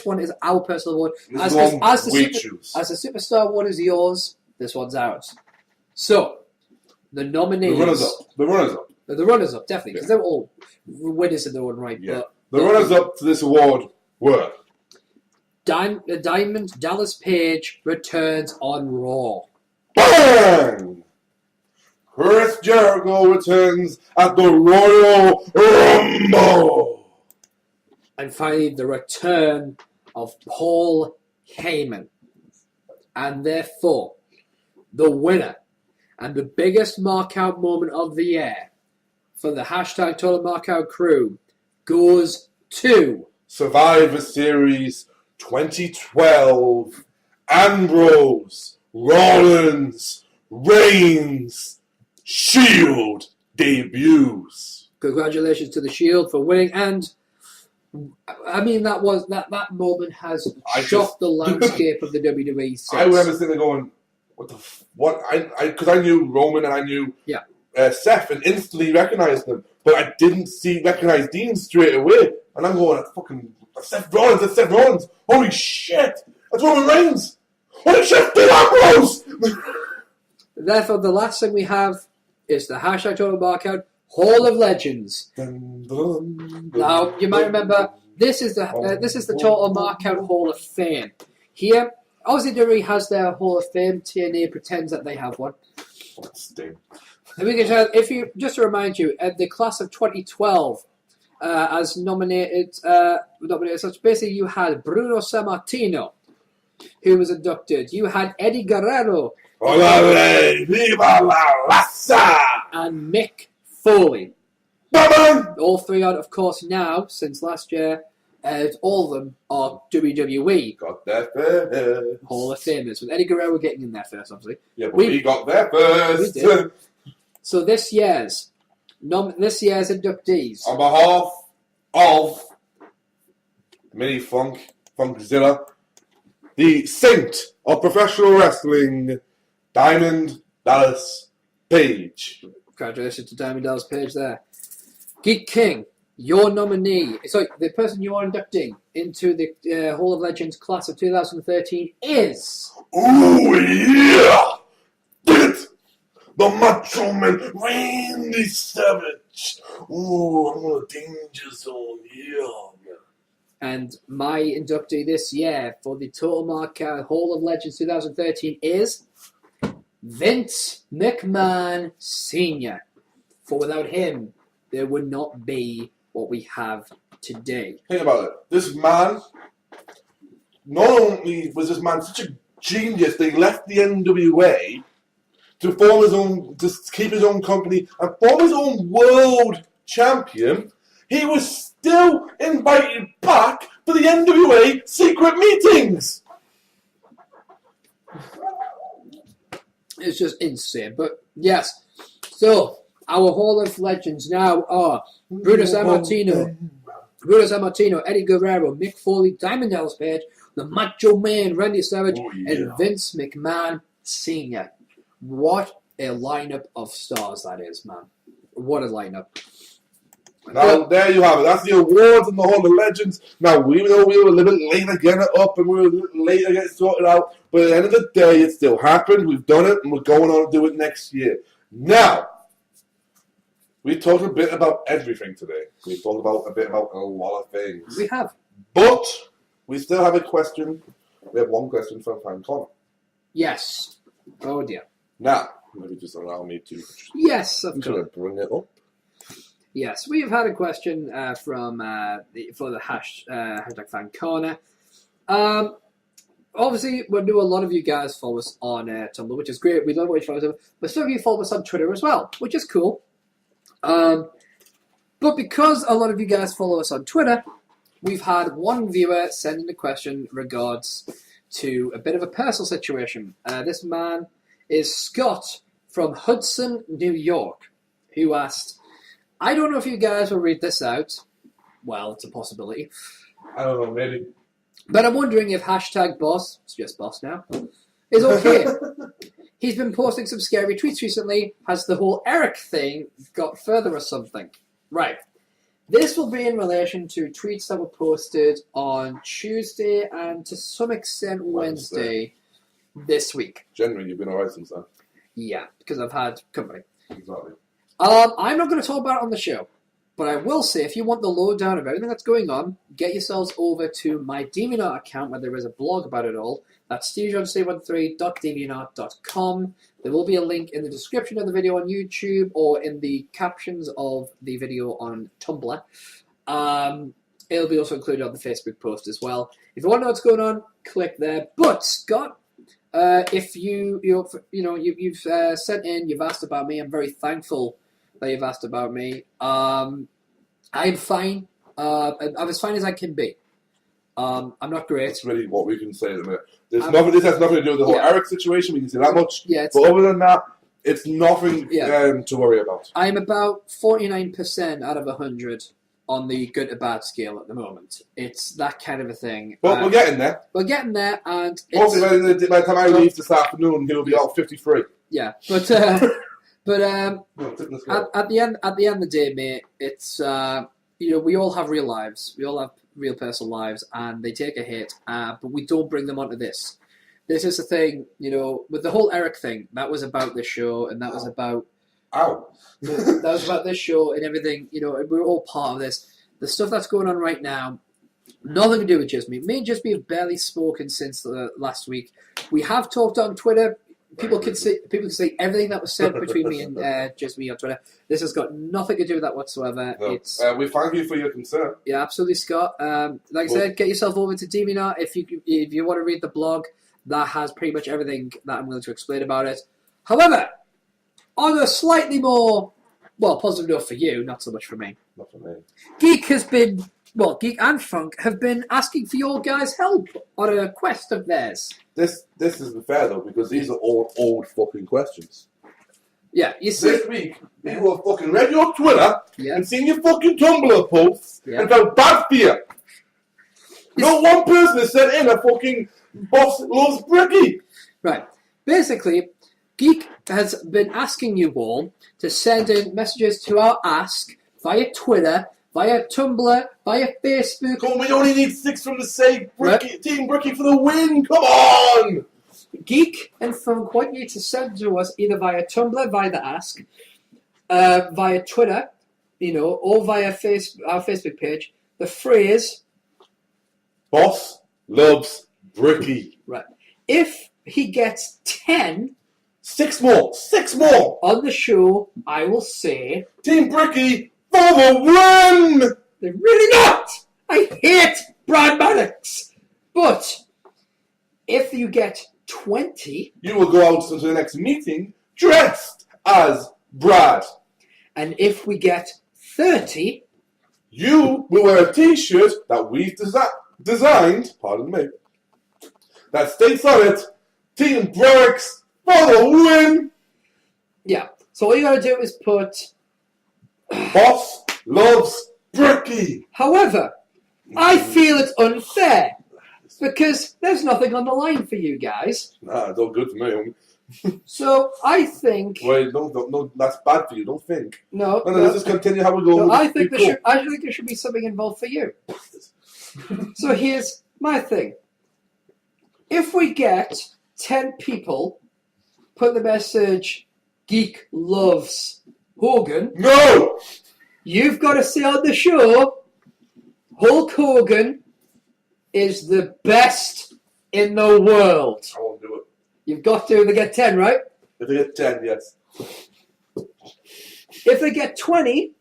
one is our personal award. This is the one we choose. As the Superstar award is yours, this one's ours. So the nominees, the runners up, definitely, because they're all winners in their own right. Yeah. But the runners up to this award were Diamond Dallas Page returns on Raw. Bang! Chris Jericho returns at the Royal Rumble. And finally, the return of Paul Heyman. And therefore, the winner and the biggest markout moment of the year for the Total Markout crew goes to Survivor Series 2012. Ambrose, Rollins, Reigns, Shield debuts. Congratulations to the Shield for winning, and I mean that moment has shocked the landscape of the WWE. Since. I remember sitting there going, "What? Because I knew Roman and I knew Seth and instantly recognized them, but I didn't recognize Dean straight away. And I'm going, fucking Seth Rollins. That's Seth Rollins. Holy shit! That's Roman Reigns. Holy shit! Dean Ambrose." Therefore, the last thing we have is the Total Markout Hall of Legends. Dun, dun, dun, Now, you might remember this is the Total Markout Hall of Fame. Here, obviously, WWE has their Hall of Fame. TNA pretends that they have one. And we can tell, if you just to remind you, the class of 2012, as nominated, so basically you had Bruno Sammartino, who was inducted. You had Eddie Guerrero. Olale, viva la raza! And Mick Foley. Bye-bye. All three are, of course, now, since last year, all of them are WWE. Got there first. Hall of Famers, with Eddie Guerrero getting in there first, obviously. Yeah, but we got there first. We did. So this year's inductees. On behalf of Mini Funkzilla, the saint of professional wrestling, Diamond Dallas Page. Congratulations to Diamond Dallas Page there. Geek King, your nominee, the person you are inducting into the Hall of Legends class of 2013 is... Ooh, yeah! Did it! The Macho Man, Randy Savage. Ooh, I'm on a danger zone, yeah. And my inductee this year for the Total Markout Hall of Legends 2013 is... Vince McMahon Sr. For without him, there would not be what we have today. Think about it. This man, not only was this man such a genius that he left the NWA to form his own, to keep his own company and form his own world champion, he was still invited back for the NWA secret meetings. It's just insane. But yes, so our Hall of Legends now are Bruno Sammartino, Eddie Guerrero, Mick Foley, Diamond Dallas Page, the Macho Man, Randy Savage, and Vince McMahon Sr. What a lineup of stars that is, man. What a lineup. Now, there you have it. That's the awards and the Hall of Legends. Now, we know we were a little bit late to get it up and we were a little late to get it sorted out, but at the end of the day, it still happened. We've done it, and we're going on to do it next year. Now, We talked a bit about everything today. We talked about a bit about a lot of things. We have. But we still have a question. We have one question from Fan Connor. Yes. Oh dear. Now, maybe just allow me to. Yes, of I'm course. going to bring it up. Yes, we have had a question from for the hashtag Fan Corner. Obviously, we know a lot of you guys follow us on Tumblr, which is great. We love what you follow us, but some of you follow us on Twitter as well, which is cool. But because a lot of you guys follow us on Twitter, we've had one viewer send in a question regards to a bit of a personal situation. This man is Scott from Hudson, New York, who asked, I don't know if you guys will read this out. Well, it's a possibility. I don't know, maybe. But I'm wondering if hashtag boss, it's just boss now, is okay. He's been posting some scary tweets recently. Has the whole Eric thing got further or something? Right. This will be in relation to tweets that were posted on Tuesday and to some extent Wednesday this week. Generally, you've been alright since then. Yeah, because I've had company. Exactly. I'm not going to talk about it on the show, but I will say if you want the lowdown of everything that's going on, get yourselves over to my DeviantArt account where there is a blog about it all. That's SteveJones313.deviantart.com. There will be a link in the description of the video on YouTube or in the captions of the video on Tumblr. It'll be also included on the Facebook post as well. If you want to know what's going on, click there. But Scott, if you've sent in, you've asked about me. I'm very thankful that you've asked about me. I'm fine. I'm as fine as I can be. I'm not great. That's really what we can say at the minute. This has nothing to do with the whole Eric situation. We can say that much. Yeah, but other than that, it's nothing to worry about. I'm about 49% out of 100 on the good to bad scale at the moment. It's that kind of a thing. But we're getting there. We're getting there, and hopefully by the time I leave this afternoon, he'll be out 53. Yeah, but at the end of the day, mate, it's we all have real lives. We all have real personal lives, and they take a hit. But we don't bring them onto this. This is the thing, with the whole Eric thing. That was about this show, and that was about. That was about this show and everything. We're all part of this. The stuff that's going on right now, nothing to do with Just Me. Me and Just Me have barely spoken since last week. We have talked on Twitter. People can say everything that was said between me and Just Me on Twitter. This has got nothing to do with that whatsoever. No. We thank you for your concern. Yeah, absolutely, Scott. Like I said, get yourself over to DeviantArt if you want to read the blog. That has pretty much everything that I'm going to explain about it. However, on a slightly more, positive note for you, not so much for me. Not for me. Geek and Funk have been asking for your guys' help on a quest of theirs. This isn't fair though, because these are all old fucking questions. Yeah, you see. This week, people have fucking read your Twitter and seen your fucking Tumblr posts and felt bad for you. Not one person has sent in a fucking boss loves Bricky. Right. Basically, Geek has been asking you all to send in messages to our Ask via Twitter, via Tumblr, via Facebook. Come on, we only need 6 from the save Team Bricky for the win. Come on! Geek and Funk want you to send to us either via Tumblr, via the Ask, via Twitter, or via our Facebook page, the phrase Boss loves Bricky. Right. If he gets 10... 6 more! 6 more! On the show, I will say... Team Bricky for the win! They're really not! I hate Brad Maddox! But, if you get 20... You will go out to the next meeting dressed as Brad. And if we get 30... You will wear a t-shirt that we've designed, pardon me, that states on it, Team Bricks for the win! Yeah, so all you gotta do is put... Boss loves Bricky! However, I feel it's unfair, because there's nothing on the line for you guys. Nah, it's all good for me. So, I think... Wait, no, that's bad for you, don't think. No, let's just continue how we go. No, I think there should be something involved for you. So here's my thing. If we get 10 people, put the message, Geek loves Hogan, No! you've got to say on the show, Hulk Hogan is the best in the world. I won't do it. You've got to. They get 10, right? If they get 10, yes. If they get 20,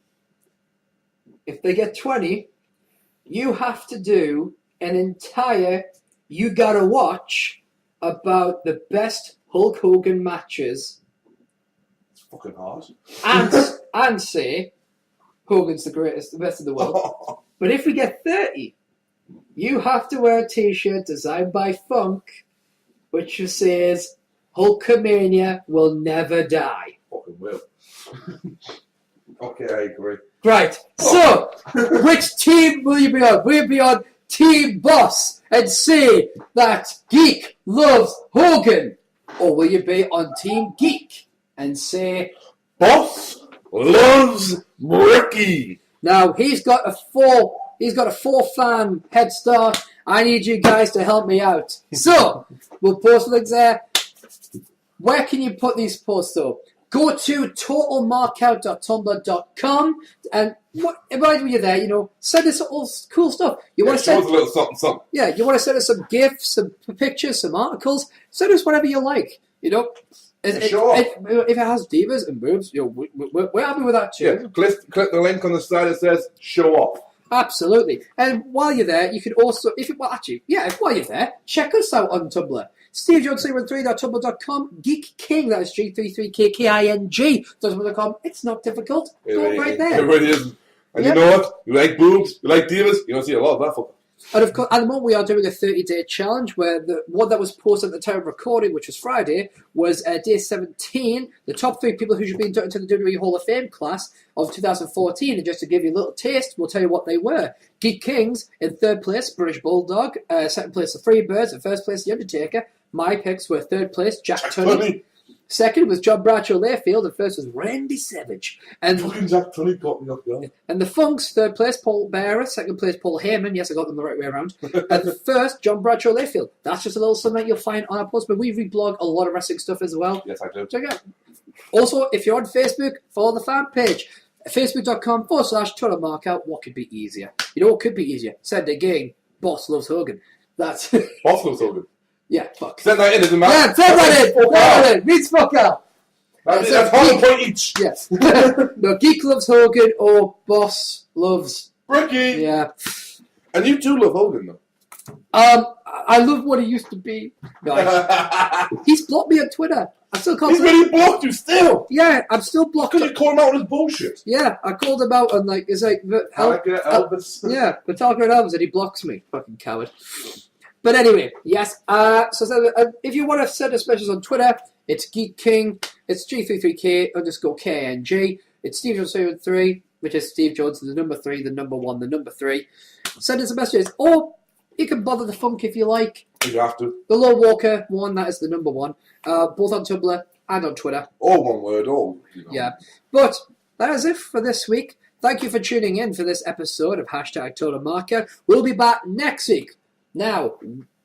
you have to do an entire You Gotta Watch about the best Hulk Hogan matches It's fucking hard. and say Hogan's the greatest, the best in the world. But if we get 30, you have to wear a t-shirt designed by Funk, which says Hulkamania will never die. Fucking will. Okay, I agree. Right, so, which team will you be on? Will you be on Team Boss and say that Geek loves Hogan? Or will you be on Team Geek and say Boss loves Ricky? Now he's got a 4-fan head start. I need you guys to help me out. So we'll post links there. Where can you put these posts though? Go to totalmarkout.tumblr.com and while you're there, send us all cool stuff. You want to send us a little something. Yeah, you want to send us some GIFs, some pictures, some articles. Send us whatever you like. Sure. If it has divas and boobs, we're happy with that too. Yeah, click the link on the side that says "Show Off." Absolutely. And while you're there, you can also, while you're there, check us out on Tumblr. SteveJones313.tumblr.com. Geek King, that is G33K King.tumblr.com. It's not difficult. Go right there. It really isn't. And you know what? You like boobs, you like divas, you don't see a lot of that fucker. And of course, at the moment we are doing a 30-day challenge where the one that was posted at the time of recording, which was Friday, was day 17, the top 3 people who should be inducted into the WWE Hall of Fame class of 2014. And just to give you a little taste, we'll tell you what they were. Geek Kings in 3rd place, British Bulldog. 2nd place, the Freebirds. In 1st place, The Undertaker. My picks were 3rd place, Jack Tunney. 2nd was John Bradshaw Layfield, and 1st was Randy Savage. And fucking Jack Tunney got me up there. And the Funks, 3rd place, Paul Bearer. 2nd place, Paul Heyman. Yes, I got them the right way around. And 1st, John Bradshaw Layfield. That's just a little something that you'll find on our post. But we reblog a lot of wrestling stuff as well. Yes, I do. Check it out. Also, if you're on Facebook, follow the fan page. Facebook.com/Total Markout. What could be easier? You know what could be easier? Send a gang. Boss loves Hogan. That's Boss loves Hogan. Yeah, fuck. Send that in, doesn't matter. Yeah, send that in. Send that in. Means fuck out. That's half a point each. Yes. No, Geek loves Hogan or Boss loves Ricky. Yeah. And you too love Hogan, though. I love what he used to be. No, he's blocked me on Twitter. I still can't. He's really blocked you still. Yeah, I'm still blocked. Because you called him out on his bullshit. Yeah, I called him out on it's like Elvis. Yeah, Metallica and Elvis, and he blocks me. Fucking coward. But anyway, yes. So if you want to send us messages on Twitter, it's Geek King. It's G33K_KNG. It's SteveJones313, which is Steve Jones, the number 3, the number 1, the number 3. Send us messages. Or you can bother the Funk if you like. If you have to. The Low Walker 1, that is the number 1. Both on Tumblr and on Twitter. All one word, all. Yeah. But that is it for this week. Thank you for tuning in for this episode of #Total Markout. We'll be back next week. Now,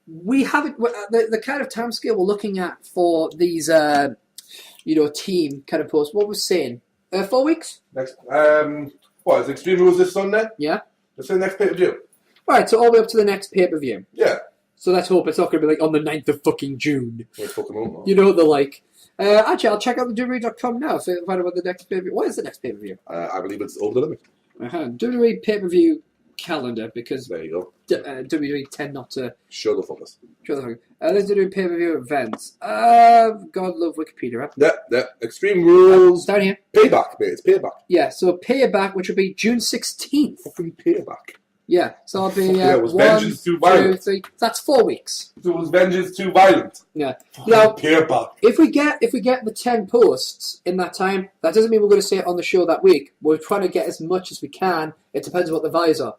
we haven't the kind of timescale we're looking at for these, team kind of posts. What was saying? 4 weeks. Next, what is Extreme Rules this Sunday? Yeah. Let's say next pay-per-view. Right, so all the way up to the next pay-per-view. Yeah. So let's hope it's not going to be like on the 9th of fucking June. Fucking on, you know what they're like. Actually, I'll check out the WWE.com now to find out what the next pay-per-view. What is the next pay-per-view? I believe it's Over the Limit. WWE pay-per-view calendar, because there you go. WWE tend not to show the fuckers. Let's do pay-per-view events. God love Wikipedia. Right? Yeah. Extreme Rules. Down here. Payback, mate. It's Payback. Yeah, so Payback, which will be June 16th. Fucking Payback. Yeah, so I'll be was Vengeance too violent? 2, 3. That's 4 weeks. So was Vengeance too violent? Yeah. Now, Payback. If we get the 10 posts in that time, that doesn't mean we're going to say it on the show that week. We're trying to get as much as we can. It depends on what the values are.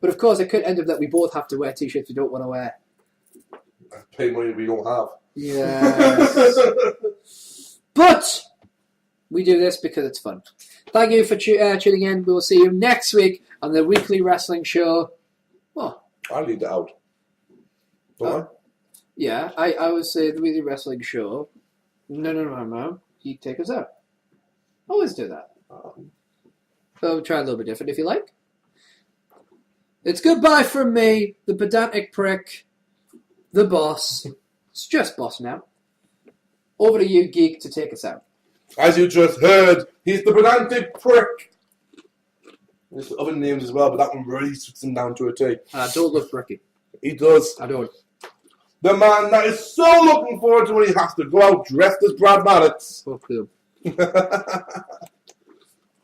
But of course, it could end up that we both have to wear t-shirts we don't want to wear. Pay money we don't have. Yes. But we do this because it's fun. Thank you for tuning in. We will see you next week on the weekly wrestling show. What? I'll leave that out. Don't I? Yeah, I would say the weekly wrestling show. No. You take us out. Always do that. We'll try a little bit different if you like. It's goodbye from me, the pedantic prick, the boss. It's just boss now. Over to you, Geek, to take us out. As you just heard, he's the pedantic prick. There's other names as well, but that one really suits him down to a T. I don't love Bricky. He does. I don't. The man that is so looking forward to when he has to go out dressed as Brad Maddox. Fuck them.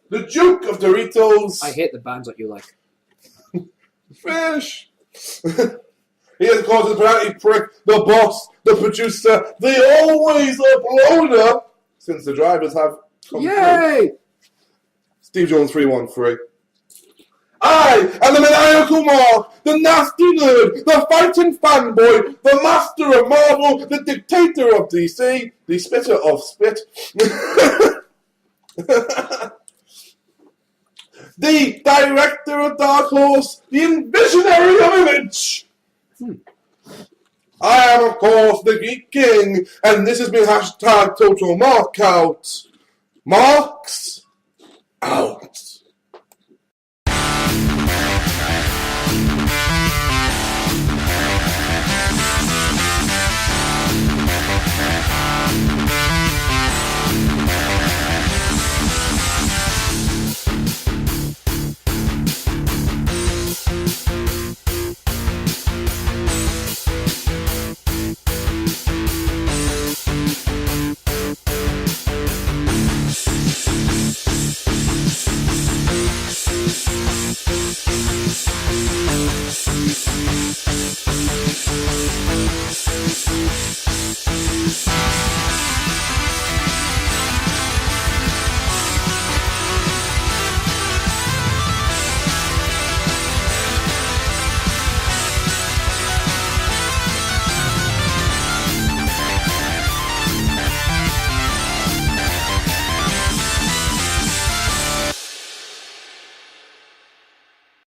The Duke of Doritos. I hate the bands that you like. Fish. He is, of course, the pedantic prick, the boss, the producer, the always uploader, since the drivers have come Yay! through. SteveJones313. I am the maniacal Mark, the nasty nerd, the fighting fanboy, the master of Marvel, the dictator of DC, the spitter of spit, the director of Dark Horse, the envisionary of Image. I am, of course, the Geek King, and this has been #Total Markout. Marks out.